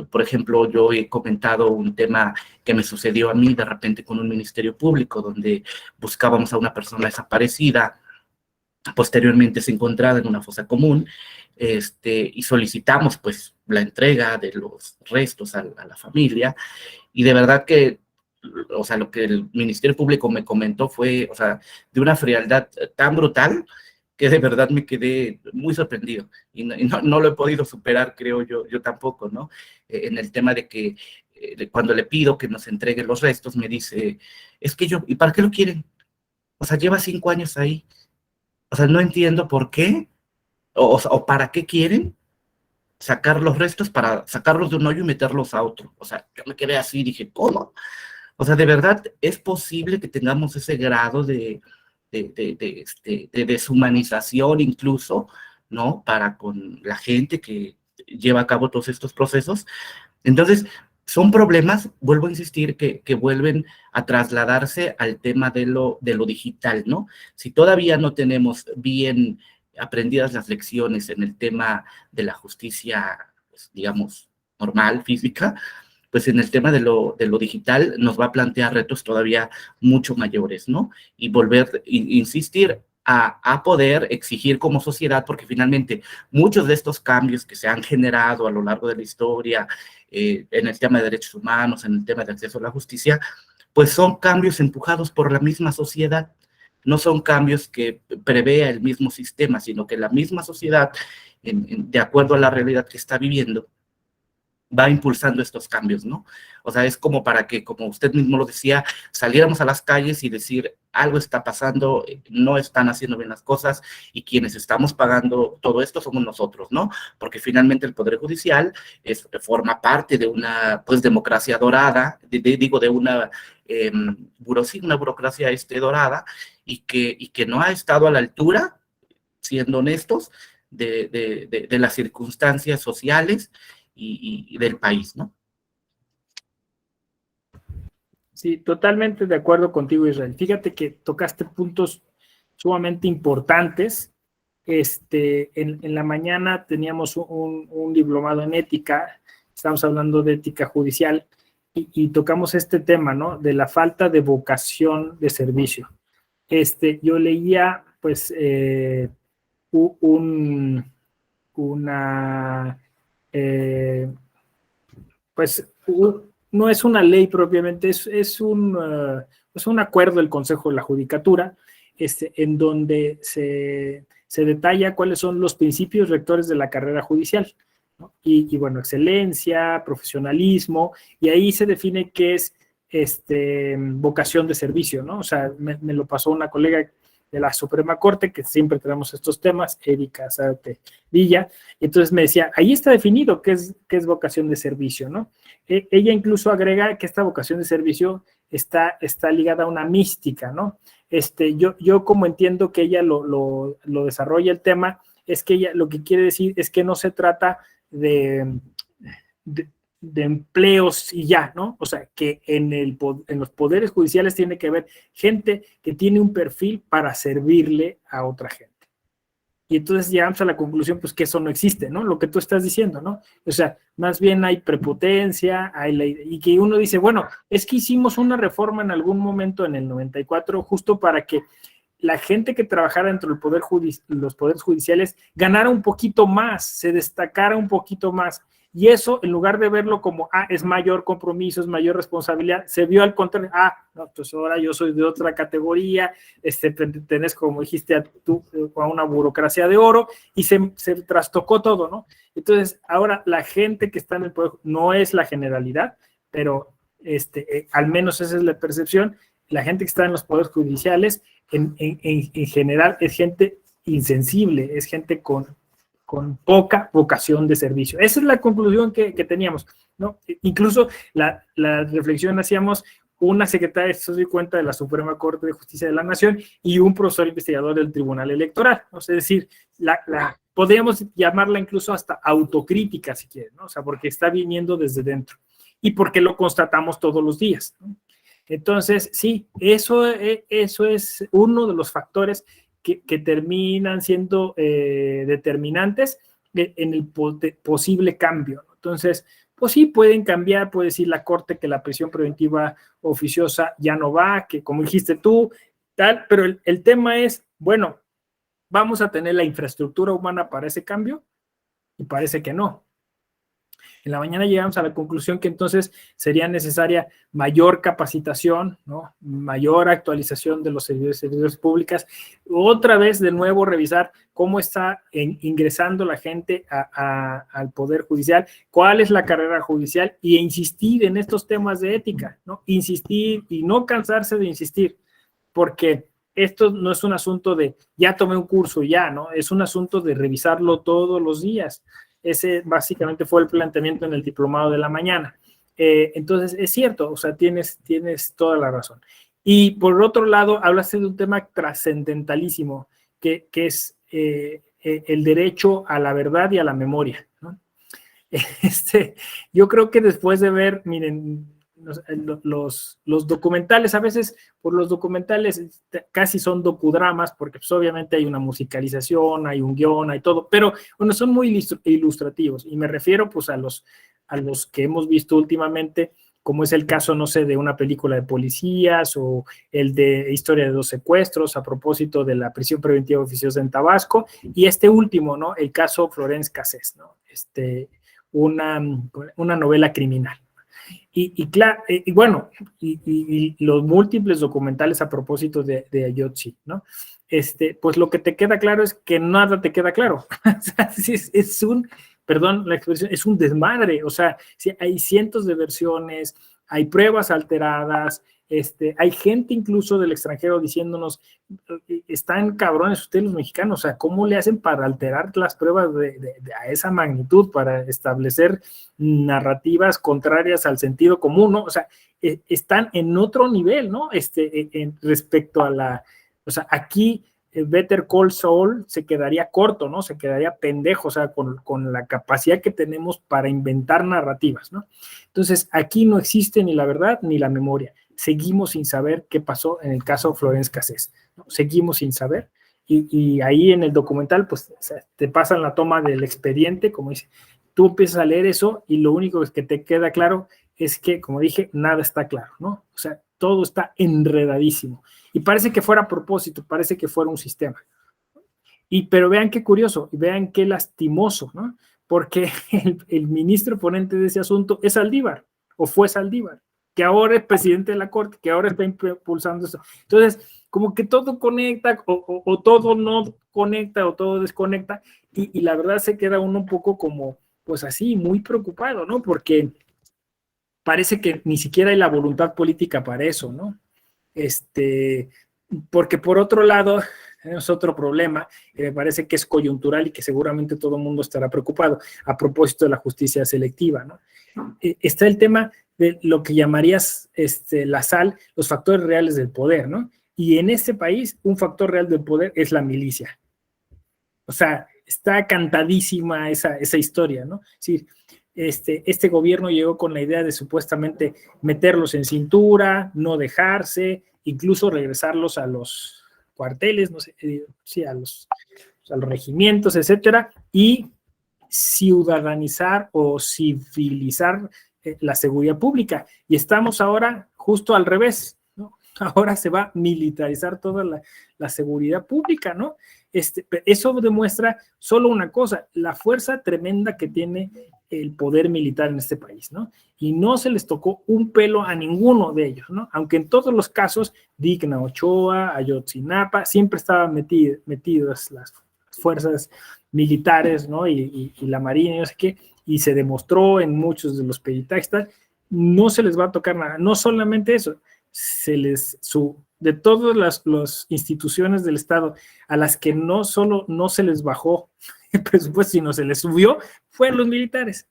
Por ejemplo, yo he comentado un tema que me sucedió a mí de repente con un ministerio público, donde buscábamos a una persona desaparecida, posteriormente se encontraba en una fosa común, y solicitamos pues la entrega de los restos a la familia, y de verdad que, o sea, lo que el Ministerio Público me comentó fue, o sea, de una frialdad tan brutal que de verdad me quedé muy sorprendido, y no lo he podido superar, creo yo tampoco, ¿no? En el tema de que cuando le pido que nos entregue los restos, me dice, es que yo, ¿y para qué lo quieren? O sea, lleva 5 años ahí. O sea, no entiendo por qué, o para qué quieren sacar los restos, para sacarlos de un hoyo y meterlos a otro. O sea, yo me quedé así y dije, ¿cómo? O sea, de verdad es posible que tengamos ese grado de deshumanización incluso, ¿no? Para con la gente que lleva a cabo todos estos procesos. Entonces, son problemas, vuelvo a insistir, que vuelven a trasladarse al tema de lo digital, ¿no? Si todavía no tenemos bien aprendidas las lecciones en el tema de la justicia, pues, digamos, normal, física, pues en el tema de lo digital nos va a plantear retos todavía mucho mayores, ¿no? Y insistir a poder exigir como sociedad, porque finalmente muchos de estos cambios que se han generado a lo largo de la historia, en el tema de derechos humanos, en el tema de acceso a la justicia, pues son cambios empujados por la misma sociedad. No son cambios que prevea el mismo sistema, sino que la misma sociedad, de acuerdo a la realidad que está viviendo, va impulsando estos cambios, ¿no? O sea, es como para que, como usted mismo lo decía, saliéramos a las calles y decir, algo está pasando, no están haciendo bien las cosas, y quienes estamos pagando todo esto somos nosotros, ¿no? Porque finalmente el Poder Judicial forma parte de una, pues, democracia dorada, de una, una burocracia dorada, y que no ha estado a la altura, siendo honestos, de las circunstancias sociales y del país, ¿no? Sí, totalmente de acuerdo contigo, Israel. Fíjate que tocaste puntos sumamente importantes. En la mañana teníamos un diplomado en ética, estamos hablando de ética judicial, y tocamos este tema, ¿no? De la falta de vocación de servicio. Yo leía, pues, una, pues, no es una ley propiamente, es un acuerdo del Consejo de la Judicatura, en donde se detalla cuáles son los principios rectores de la carrera judicial, ¿no? Y bueno, excelencia, profesionalismo, y ahí se define qué es vocación de servicio, ¿no? O sea, me lo pasó una colega de la Suprema Corte, que siempre tenemos estos temas, Erika Zárate Villa, y entonces me decía, ahí está definido qué es vocación de servicio, ¿no? Ella incluso agrega que esta vocación de servicio está ligada a una mística, ¿no? Yo como entiendo que ella lo desarrolla el tema, es que ella lo que quiere decir es que no se trata de empleos y ya, ¿no? O sea, que en los poderes judiciales tiene que haber gente que tiene un perfil para servirle a otra gente. Y entonces llegamos a la conclusión, pues, que eso no existe, ¿no? Lo que tú estás diciendo, ¿no? O sea, más bien hay prepotencia, y que uno dice, bueno, es que hicimos una reforma en algún momento en el 94 justo para que la gente que trabajara dentro del los poderes judiciales ganara un poquito más, se destacara un poquito más. Y eso, en lugar de verlo como, es mayor compromiso, es mayor responsabilidad, se vio al contrario, no, pues ahora yo soy de otra categoría, tenés, como dijiste, a una burocracia de oro, y se trastocó todo, ¿no? Entonces, ahora la gente que está en el poder, no es la generalidad, pero al menos esa es la percepción, la gente que está en los poderes judiciales, en general, es gente insensible, es gente con poca vocación de servicio. Esa es la conclusión que teníamos, ¿no? Incluso la reflexión hacíamos una secretaria de Estado y Cuenta de la Suprema Corte de Justicia de la Nación y un profesor investigador del Tribunal Electoral, ¿no? Es decir, podríamos llamarla incluso hasta autocrítica, si quieren, ¿no? O sea, porque está viniendo desde dentro y porque lo constatamos todos los días, ¿no? Entonces, sí, eso es uno de los factores que terminan siendo determinantes en el posible cambio. Entonces, pues sí, pueden cambiar, puede decir la Corte que la prisión preventiva oficiosa ya no va, que como dijiste tú, tal, pero el tema es, bueno, ¿vamos a tener la infraestructura humana para ese cambio? Y parece que no. En la mañana llegamos a la conclusión que entonces sería necesaria mayor capacitación, ¿no? Mayor actualización de los servidores públicos, otra vez de nuevo revisar cómo está ingresando la gente al Poder Judicial, cuál es la carrera judicial e insistir en estos temas de ética, ¿no? Insistir y no cansarse de insistir, porque esto no es un asunto de ya tomé un curso ya, ¿no? Es un asunto de revisarlo todos los días. Ese básicamente fue el planteamiento en el diplomado de la mañana. Entonces, es cierto, o sea, tienes toda la razón. Y por otro lado, hablaste de un tema trascendentalísimo, que es el derecho a la verdad y a la memoria, ¿no? Yo creo que después de ver, miren, los documentales, a veces por los documentales casi son docudramas, porque pues, obviamente hay una musicalización, hay un guión, hay todo, pero bueno, son muy ilustrativos, y me refiero pues a los que hemos visto últimamente, como es el caso, no sé, de una película de policías o el de Historia de dos secuestros a propósito de la prisión preventiva oficiosa en Tabasco, y este último, ¿no? El caso Florence Cassés, ¿no? Una novela criminal. Y bueno, y los múltiples documentales a propósito de Ayotzi, ¿no? Pues lo que te queda claro es que nada te queda claro. O sea, es un, perdón la expresión, es un desmadre. O sea, hay cientos de versiones, hay pruebas alteradas, hay gente incluso del extranjero diciéndonos, están cabrones ustedes los mexicanos, o sea, ¿cómo le hacen para alterar las pruebas a esa magnitud, para establecer narrativas contrarias al sentido común, ¿no? O sea, están en otro nivel, ¿no? Respecto a o sea, aquí Better Call Saul se quedaría corto, ¿no? Se quedaría pendejo, o sea, con la capacidad que tenemos para inventar narrativas, ¿no? Entonces, aquí no existe ni la verdad ni la memoria. Seguimos sin saber qué pasó en el caso Florence Cassés, ¿no? Seguimos sin saber, y ahí en el documental, pues, o sea, te pasan la toma del expediente, como dice, tú empiezas a leer eso y lo único que te queda claro es que, como dije, nada está claro, ¿no? O sea, todo está enredadísimo. Y parece que fuera a propósito, parece que fuera un sistema. Pero vean qué curioso, y vean qué lastimoso, ¿no? Porque el ministro ponente de ese asunto es Saldívar, o fue Saldívar, que ahora es presidente de la Corte, que ahora está impulsando eso. Entonces, como que todo conecta, o todo no conecta, o todo desconecta, y la verdad se queda uno un poco como, pues así, muy preocupado, ¿no? Porque parece que ni siquiera hay la voluntad política para eso, ¿no? Porque por otro lado, tenemos otro problema que me parece que es coyuntural y que seguramente todo el mundo estará preocupado a propósito de la justicia selectiva, ¿no? Está el tema de lo que llamarías la SAL, los factores reales del poder, ¿no? Y en este país, un factor real del poder es la milicia. O sea, está cantadísima esa historia, ¿no? Es decir, este gobierno llegó con la idea de supuestamente meterlos en cintura, no dejarse, incluso regresarlos a los cuarteles, no sé, sí, a los regimientos, etcétera, y ciudadanizar o civilizar la seguridad pública. Y estamos ahora justo al revés, ¿no? Ahora se va a militarizar toda la seguridad pública, ¿no? Eso demuestra solo una cosa, la fuerza tremenda que tiene el poder militar en este país, ¿no? Y no se les tocó un pelo a ninguno de ellos, ¿no? Aunque en todos los casos, Digna Ochoa, Ayotzinapa, siempre estaban metidas las fuerzas militares, ¿no? Y la marina, y no sé qué, y se demostró en muchos de los peritajes, no se les va a tocar nada, no solamente eso, de todas las instituciones del Estado a las que no solo no se les bajó el presupuesto, sino se les subió, fueron los militares.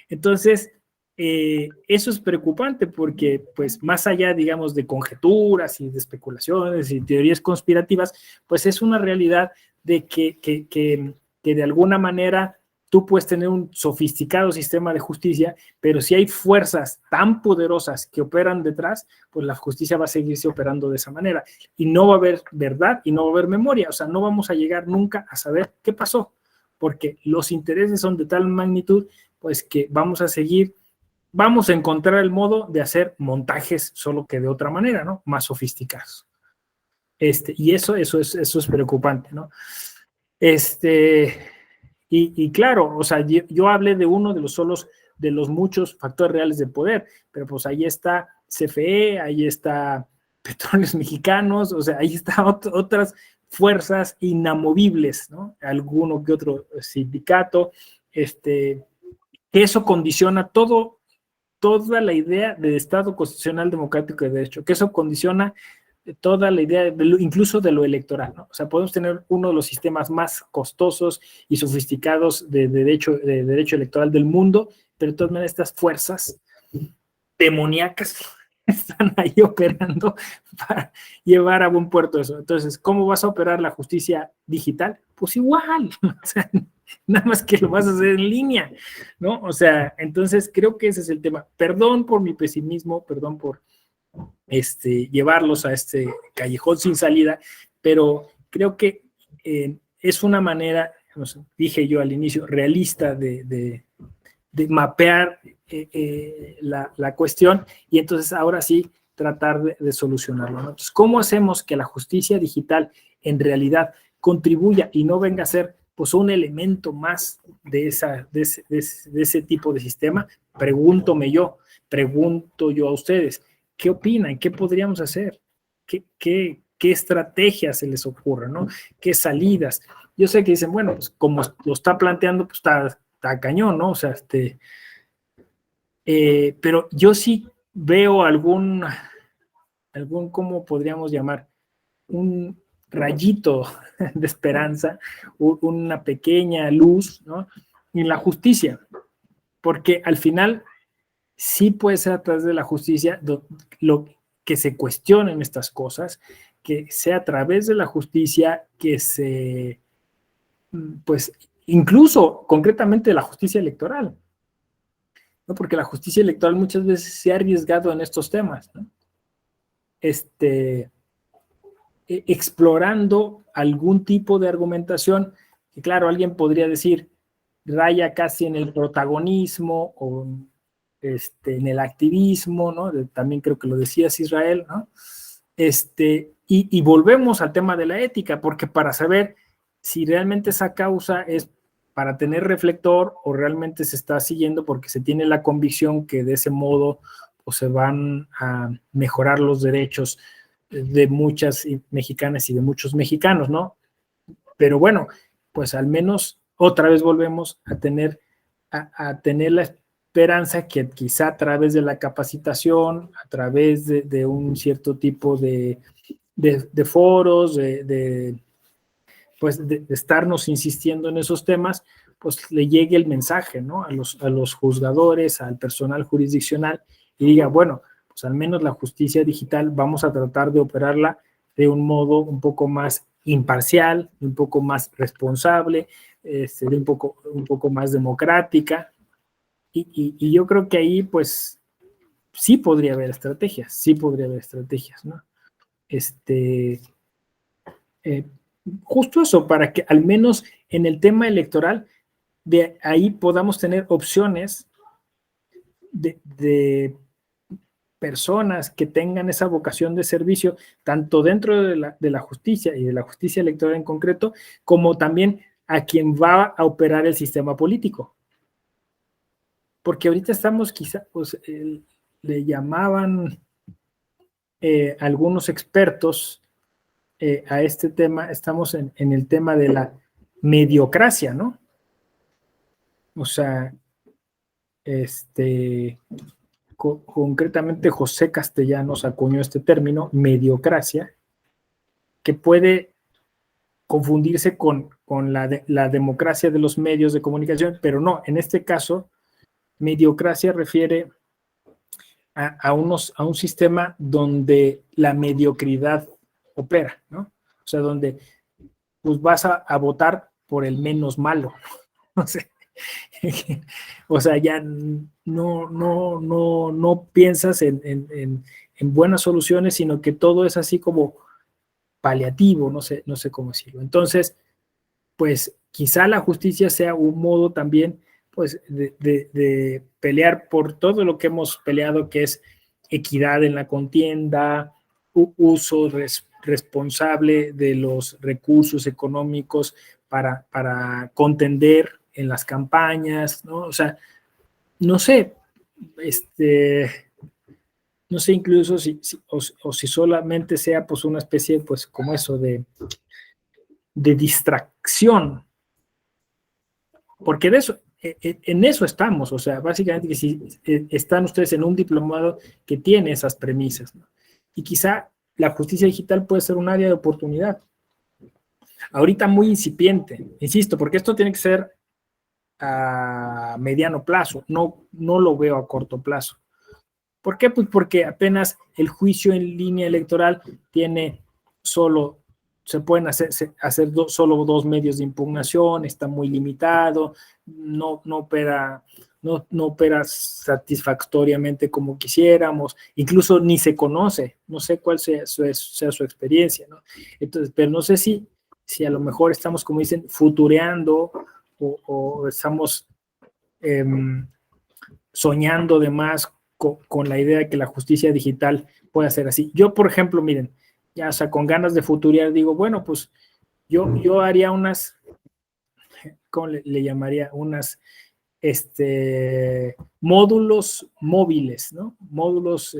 Entonces, eso es preocupante porque, pues, más allá, digamos, de conjeturas y de especulaciones y teorías conspirativas, pues es una realidad de que de alguna manera tú puedes tener un sofisticado sistema de justicia, pero si hay fuerzas tan poderosas que operan detrás, pues la justicia va a seguirse operando de esa manera. Y no va a haber verdad y no va a haber memoria. O sea, no vamos a llegar nunca a saber qué pasó, porque los intereses son de tal magnitud, pues que vamos a encontrar el modo de hacer montajes, solo que de otra manera, ¿no? Más sofisticados. Y eso es preocupante, ¿no? Y claro, o sea, yo hablé de uno de los muchos factores reales de poder, pero pues ahí está CFE, ahí está Petróleos Mexicanos, o sea, ahí están otras fuerzas inamovibles, ¿no? Alguno que otro sindicato, que eso condiciona toda la idea de Estado constitucional democrático de derecho, que eso condiciona toda la idea, incluso de lo electoral, ¿no? O sea, podemos tener uno de los sistemas más costosos y sofisticados de derecho electoral del mundo, pero de todas maneras estas fuerzas demoníacas están ahí operando para llevar a buen puerto eso. Entonces, ¿cómo vas a operar la justicia digital? Pues igual, o sea, nada más que lo vas a hacer en línea, ¿no? O sea, entonces creo que ese es el tema. Perdón por mi pesimismo, perdón por llevarlos a este callejón sin salida, pero creo que es una manera, dije yo al inicio, realista de mapear la cuestión, y entonces ahora sí tratar de solucionarlo, ¿no? Entonces, ¿cómo hacemos que la justicia digital en realidad contribuya y no venga a ser pues un elemento más de ese tipo de sistema? Pregunto yo a ustedes, ¿qué opinan? ¿Qué podríamos hacer? ¿Qué estrategias se les ocurre, ¿no? ¿Qué salidas? Yo sé que dicen, bueno, pues como lo está planteando, pues está cañón, ¿no? O sea, pero yo sí veo algún, ¿cómo podríamos llamar? Un rayito de esperanza, una pequeña luz, ¿no? En la justicia, porque al final sí puede ser a través de la justicia lo que se cuestionen estas cosas, que sea a través de la justicia que se, pues, incluso concretamente la justicia electoral, ¿no? Porque la justicia electoral muchas veces se ha arriesgado en estos temas, ¿no? Explorando algún tipo de argumentación que, claro, alguien podría decir raya casi en el protagonismo o en el activismo, ¿no? También creo que lo decías, Israel, ¿no? Y volvemos al tema de la ética, porque para saber si realmente esa causa es para tener reflector o realmente se está siguiendo porque se tiene la convicción que de ese modo pues, se van a mejorar los derechos de muchas mexicanas y de muchos mexicanos, ¿no? Pero bueno, pues al menos otra vez volvemos a tener la esperanza que quizá a través de la capacitación, a través de un cierto tipo de foros, pues de estarnos insistiendo en esos temas, pues le llegue el mensaje, ¿no? A los juzgadores, al personal jurisdiccional, y diga, bueno, pues al menos la justicia digital vamos a tratar de operarla de un modo un poco más imparcial, un poco más responsable, de un poco más democrática, y yo creo que ahí, pues, sí podría haber estrategias, ¿no? Justo eso, para que al menos en el tema electoral, de ahí podamos tener opciones de personas que tengan esa vocación de servicio, tanto dentro de la justicia y de la justicia electoral en concreto, como también a quien va a operar el sistema político. Porque ahorita estamos quizá, pues, le llamaban algunos expertos a este tema, estamos en el tema de la mediocracia, ¿no? O sea, concretamente José Castellanos acuñó este término, mediocracia, que puede confundirse con la democracia de los medios de comunicación, pero no, en este caso, mediocracia refiere a un sistema donde la mediocridad opera, ¿no? O sea, donde pues vas a votar por el menos malo. O sea, o sea, ya no piensas en buenas soluciones, sino que todo es así como paliativo, no sé cómo decirlo. Entonces, pues quizá la justicia sea un modo también pues de pelear por todo lo que hemos peleado, que es equidad en la contienda, uso responsable de los recursos económicos para contender en las campañas, ¿no? O sea, no sé, no sé incluso o si solamente sea pues una especie pues como eso de distracción, porque de eso, en eso estamos, o sea, básicamente que si están ustedes en un diplomado que tiene esas premisas, ¿no? Y quizá la justicia digital puede ser un área de oportunidad, ahorita muy incipiente, insisto, porque esto tiene que ser a mediano plazo, no lo veo a corto plazo. ¿Por qué? Pues porque apenas el juicio en línea electoral tiene solo se pueden hacer solo 2 medios de impugnación, está muy limitado, no opera satisfactoriamente como quisiéramos, incluso ni se conoce, no sé cuál sea su experiencia, ¿no? Entonces, pero no sé si a lo mejor estamos, como dicen, futureando o estamos soñando de más con la idea de que la justicia digital pueda ser así. Yo, por ejemplo, miren, ya, o sea, con ganas de futurear, digo, bueno, pues yo haría unas, ¿cómo le llamaría? Unas módulos móviles, ¿no? Módulos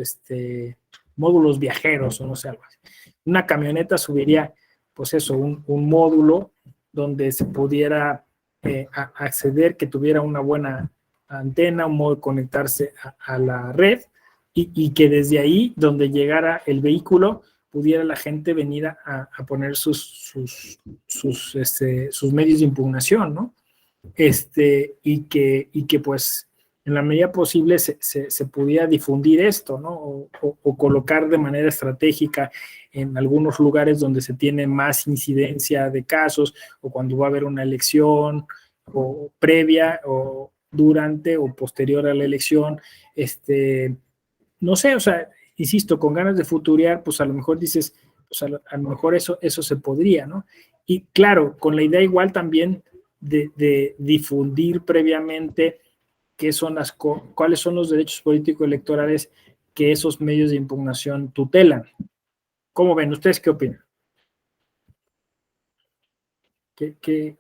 viajeros o no sé, algo así. Una camioneta subiría, pues eso, un módulo donde se pudiera acceder, que tuviera una buena antena, un modo de conectarse a la red y que desde ahí, donde llegara el vehículo, pudiera la gente venir a poner sus medios de impugnación, ¿no? Y que pues en la medida posible se pudiera difundir esto, ¿no? O colocar de manera estratégica en algunos lugares donde se tiene más incidencia de casos, o cuando va a haber una elección, o previa, o durante o posterior a la elección, no sé, o sea, insisto, con ganas de futurear, pues a lo mejor dices, pues a lo mejor eso se podría, ¿no? Y claro, con la idea igual también de difundir previamente cuáles son los derechos políticos electorales que esos medios de impugnación tutelan. ¿Cómo ven? ¿Ustedes qué opinan? ¿Qué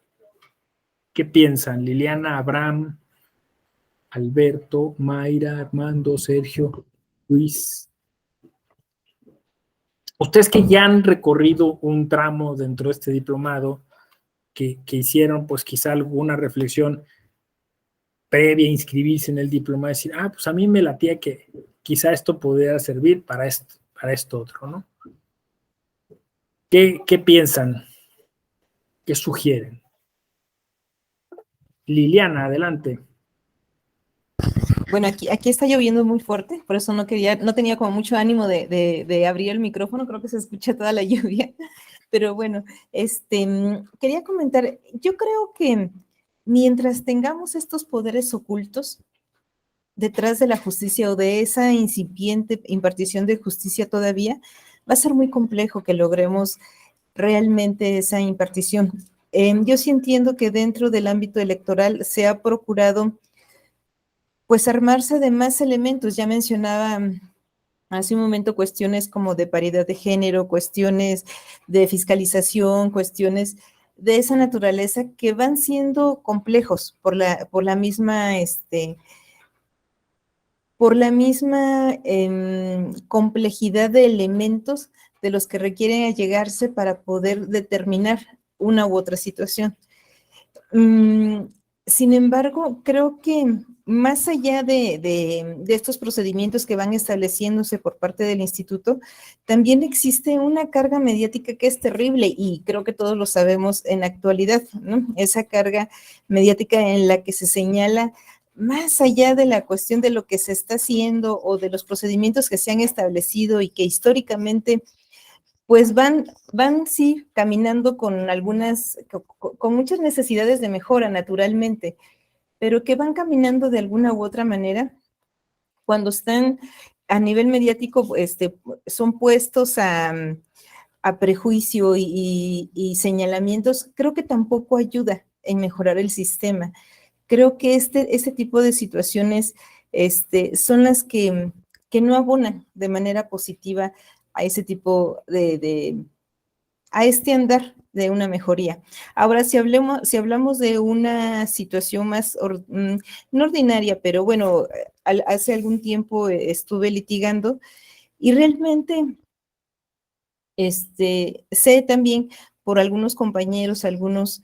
piensan? Liliana, Abraham, Alberto, Mayra, Armando, Sergio, Luis. Ustedes que ya han recorrido un tramo dentro de este diplomado, que hicieron pues quizá alguna reflexión previa a inscribirse en el diplomado, decir, pues a mí me latía que quizá esto pudiera servir para esto otro, ¿no? ¿Qué piensan? ¿Qué sugieren? Liliana, adelante. Bueno, aquí está lloviendo muy fuerte, por eso no tenía como mucho ánimo de abrir el micrófono, creo que se escucha toda la lluvia, pero bueno, quería comentar, yo creo que mientras tengamos estos poderes ocultos detrás de la justicia o de esa incipiente impartición de justicia todavía, va a ser muy complejo que logremos realmente esa impartición. Yo sí entiendo que dentro del ámbito electoral se ha procurado pues armarse de más elementos. Ya mencionaba hace un momento cuestiones como de paridad de género, cuestiones de fiscalización, cuestiones de esa naturaleza que van siendo complejos por la misma complejidad de elementos de los que requieren allegarse para poder determinar una u otra situación. Sin embargo, creo que más allá de estos procedimientos que van estableciéndose por parte del instituto, también existe una carga mediática que es terrible y creo que todos lo sabemos en la actualidad, ¿no? Esa carga mediática en la que se señala más allá de la cuestión de lo que se está haciendo o de los procedimientos que se han establecido y que históricamente pues van sí caminando con con muchas necesidades de mejora naturalmente, pero que van caminando de alguna u otra manera cuando están a nivel mediático, son puestos a prejuicio y señalamientos, creo que tampoco ayuda en mejorar el sistema. Creo que este tipo de situaciones son las que no abonan de manera positiva a ese tipo a este andar de una mejoría. Ahora, si hablamos de una situación más, no ordinaria, pero bueno, hace algún tiempo estuve litigando y realmente sé también por algunos compañeros, algunos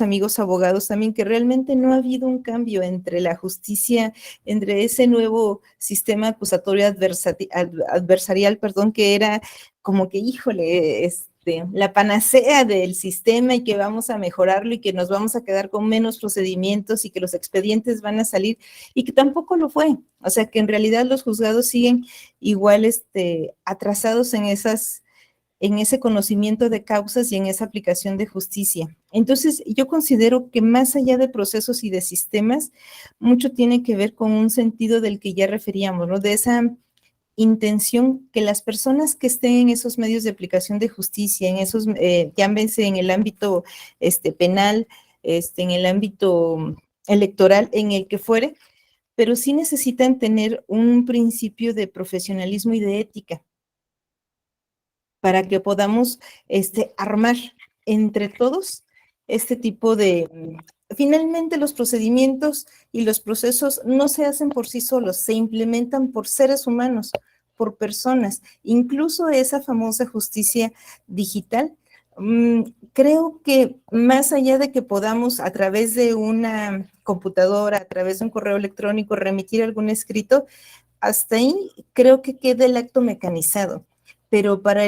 amigos abogados también, que realmente no ha habido un cambio entre la justicia, entre ese nuevo sistema acusatorio adversarial, perdón, que era como que, híjole, la panacea del sistema y que vamos a mejorarlo y que nos vamos a quedar con menos procedimientos y que los expedientes van a salir y que tampoco lo fue. O sea, que en realidad los juzgados siguen igual atrasados en en ese conocimiento de causas y en esa aplicación de justicia. Entonces, yo considero que más allá de procesos y de sistemas, mucho tiene que ver con un sentido del que ya referíamos, ¿no? De esa intención que las personas que estén en esos medios de aplicación de justicia, en esos, llámense en el ámbito penal, en el ámbito electoral, en el que fuere, pero sí necesitan tener un principio de profesionalismo y de ética para que podamos armar entre todos este tipo de... Finalmente, los procedimientos y los procesos no se hacen por sí solos, se implementan por seres humanos, por personas. Incluso esa famosa justicia digital, creo que más allá de que podamos a través de una computadora, a través de un correo electrónico, remitir algún escrito, hasta ahí creo que queda el acto mecanizado. Pero para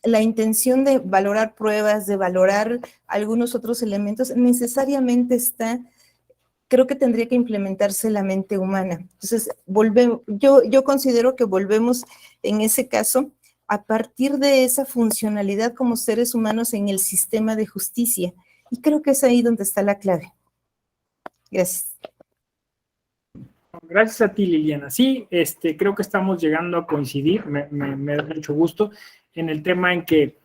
la intención de valorar pruebas, de valorar algunos otros elementos, necesariamente creo que tendría que implementarse la mente humana. Entonces, yo considero que volvemos en ese caso a partir de esa funcionalidad como seres humanos en el sistema de justicia. Y creo que es ahí donde está la clave. Gracias. Gracias a ti, Liliana. Sí, creo que estamos llegando a coincidir, me da mucho gusto, en el tema en que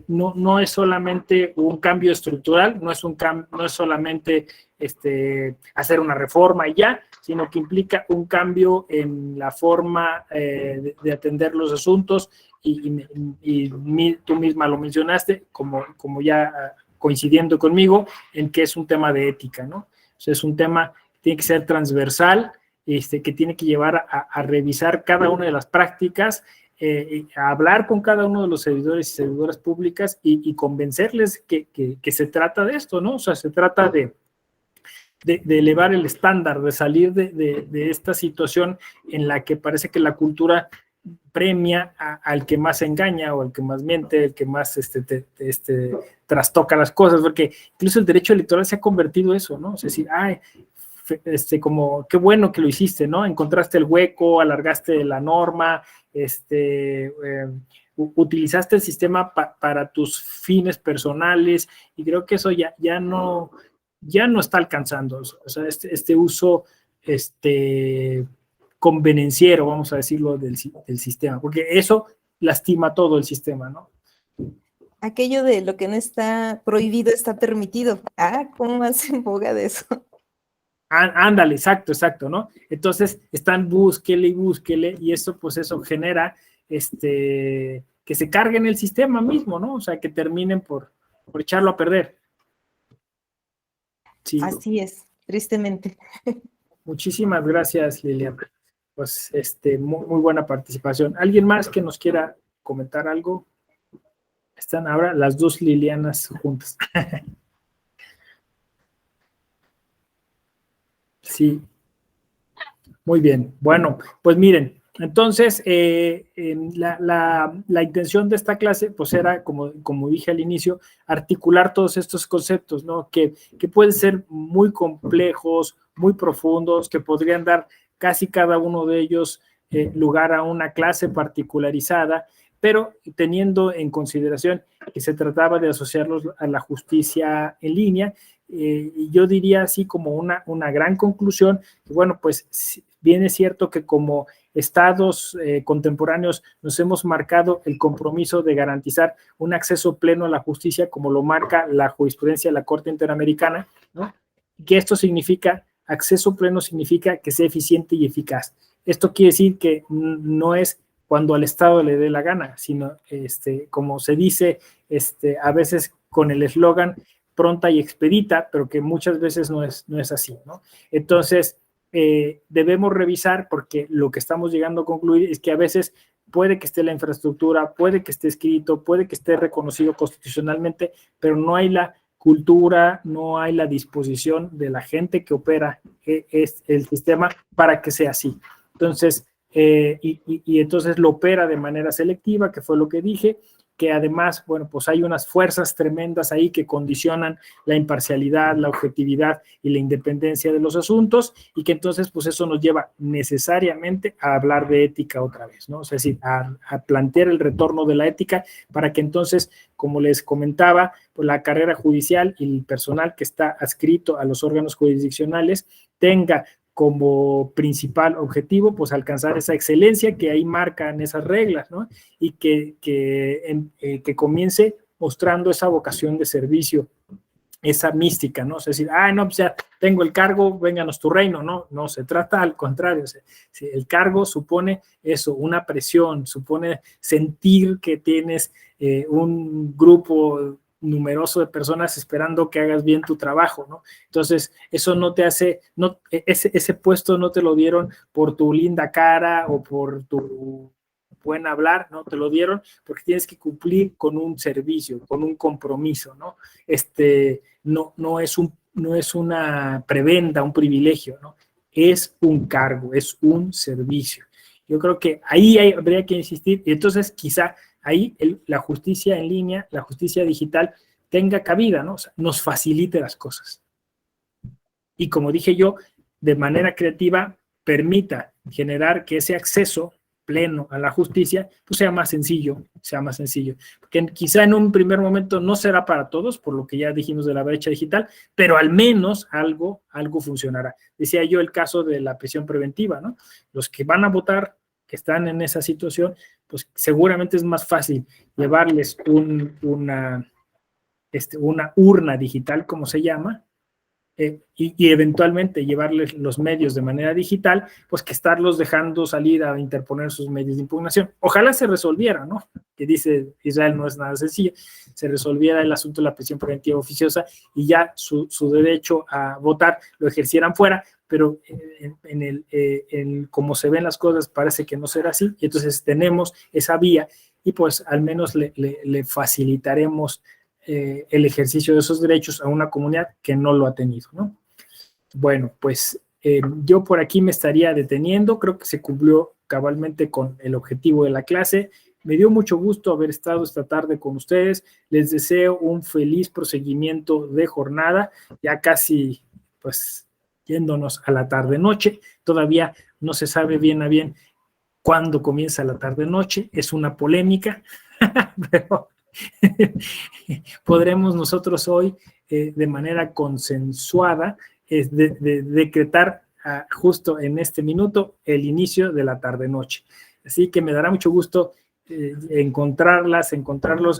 no es solamente un cambio estructural, no es solamente hacer una reforma y ya, sino que implica un cambio en la forma de atender los asuntos y tú misma lo mencionaste, como ya coincidiendo conmigo, en que es un tema de ética, ¿no? O sea, es un tema tiene que ser transversal, que tiene que llevar a revisar cada una de las prácticas, a hablar con cada uno de los servidores y servidoras públicas y convencerles que se trata de esto, ¿no? O sea, se trata de elevar el estándar, de salir de esta situación en la que parece que la cultura premia al que más engaña o al que más miente, el que más trastoca las cosas, porque incluso el derecho electoral se ha convertido en eso, ¿no? Es decir, como qué bueno que lo hiciste, ¿no? Encontraste el hueco, alargaste la norma, utilizaste el sistema para tus fines personales, y creo que eso ya no está alcanzando, o sea, este uso convenenciero, vamos a decirlo, del sistema, porque eso lastima todo el sistema, ¿no? Aquello de lo que no está prohibido está permitido. ¿Cómo más en boga de eso? Ándale, exacto, ¿no? Entonces están búsquele, y eso genera que se carguen el sistema mismo, ¿no? O sea, que terminen por echarlo a perder. Sí. Así es, tristemente. Muchísimas gracias, Liliana. Pues muy buena participación. ¿Alguien más que nos quiera comentar algo? Están ahora las dos Lilianas juntas. Sí. Muy bien. Bueno, pues miren, entonces la intención de esta clase pues era, como dije al inicio, articular todos estos conceptos, ¿no? Que pueden ser muy complejos, muy profundos, que podrían dar casi cada uno de ellos lugar a una clase particularizada, pero teniendo en consideración que se trataba de asociarlos a la justicia en línea. Yo diría así como una gran conclusión, que bueno, pues bien es cierto que como estados contemporáneos nos hemos marcado el compromiso de garantizar un acceso pleno a la justicia, como lo marca la jurisprudencia de la Corte Interamericana, ¿no? Que esto significa, acceso pleno significa que sea eficiente y eficaz. Esto quiere decir que no es cuando al Estado le dé la gana, sino como se dice a veces con el eslogan pronta y expedita, pero que muchas veces no es así, ¿no? Entonces, debemos revisar, porque lo que estamos llegando a concluir es que a veces puede que esté la infraestructura, puede que esté escrito, puede que esté reconocido constitucionalmente, pero no hay la cultura, no hay la disposición de la gente que opera el sistema para que sea así. Entonces, y entonces lo opera de manera selectiva, que fue lo que dije, que además, bueno, pues hay unas fuerzas tremendas ahí que condicionan la imparcialidad, la objetividad y la independencia de los asuntos, y que entonces, pues eso nos lleva necesariamente a hablar de ética otra vez, ¿no? Es decir, a plantear el retorno de la ética para que entonces, como les comentaba, pues la carrera judicial y el personal que está adscrito a los órganos jurisdiccionales tenga como principal objetivo, pues alcanzar esa excelencia que ahí marcan esas reglas, ¿no? Y que comience mostrando esa vocación de servicio, esa mística, ¿no? Es decir, no, pues ya tengo el cargo, vénganos tu reino, ¿no? No, se trata al contrario. O sea, si el cargo supone eso, una presión, supone sentir que tienes un grupo numeroso de personas esperando que hagas bien tu trabajo, ¿no? Entonces, eso no te hace, no, ese puesto no te lo dieron por tu linda cara o por tu buen hablar, ¿no? Te lo dieron porque tienes que cumplir con un servicio, con un compromiso, ¿no? No es una prebenda, un privilegio, ¿no? Es un cargo, es un servicio. Yo creo que ahí habría que insistir, y entonces quizá ahí la justicia en línea, la justicia digital, tenga cabida, ¿no? O sea, nos facilite las cosas. Y como dije yo, de manera creativa, permita generar que ese acceso pleno a la justicia, pues sea más sencillo. Porque quizá en un primer momento no será para todos, por lo que ya dijimos de la brecha digital, pero al menos algo funcionará. Decía yo el caso de la prisión preventiva, ¿no? Los que van a votar, que están en esa situación, pues seguramente es más fácil llevarles una urna digital, como se llama, y eventualmente llevarles los medios de manera digital, pues que estarlos dejando salir a interponer sus medios de impugnación. Ojalá se resolviera, ¿no? Que dice Israel, no es nada sencillo, se resolviera el asunto de la prisión preventiva oficiosa y ya su derecho a votar lo ejercieran fuera, pero en cómo se ven las cosas parece que no será así, y entonces tenemos esa vía y pues al menos le facilitaremos el ejercicio de esos derechos a una comunidad que no lo ha tenido, ¿no? Bueno, pues yo por aquí me estaría deteniendo, creo que se cumplió cabalmente con el objetivo de la clase. Me dio mucho gusto haber estado esta tarde con ustedes, les deseo un feliz proseguimiento de jornada, ya casi pues yéndonos a la tarde-noche, todavía no se sabe bien a bien cuándo comienza la tarde-noche, es una polémica, pero podremos nosotros hoy de manera consensuada decretar justo en este minuto el inicio de la tarde-noche. Así que me dará mucho gusto encontrarlos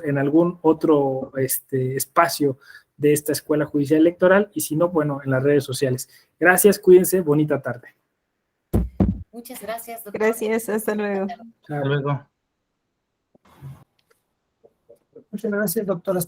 en algún otro espacio de esta Escuela Judicial Electoral y si no, bueno, en las redes sociales. Gracias, cuídense, bonita tarde. Muchas gracias, doctor. Gracias, hasta luego. Hasta luego. Muchas gracias, doctora.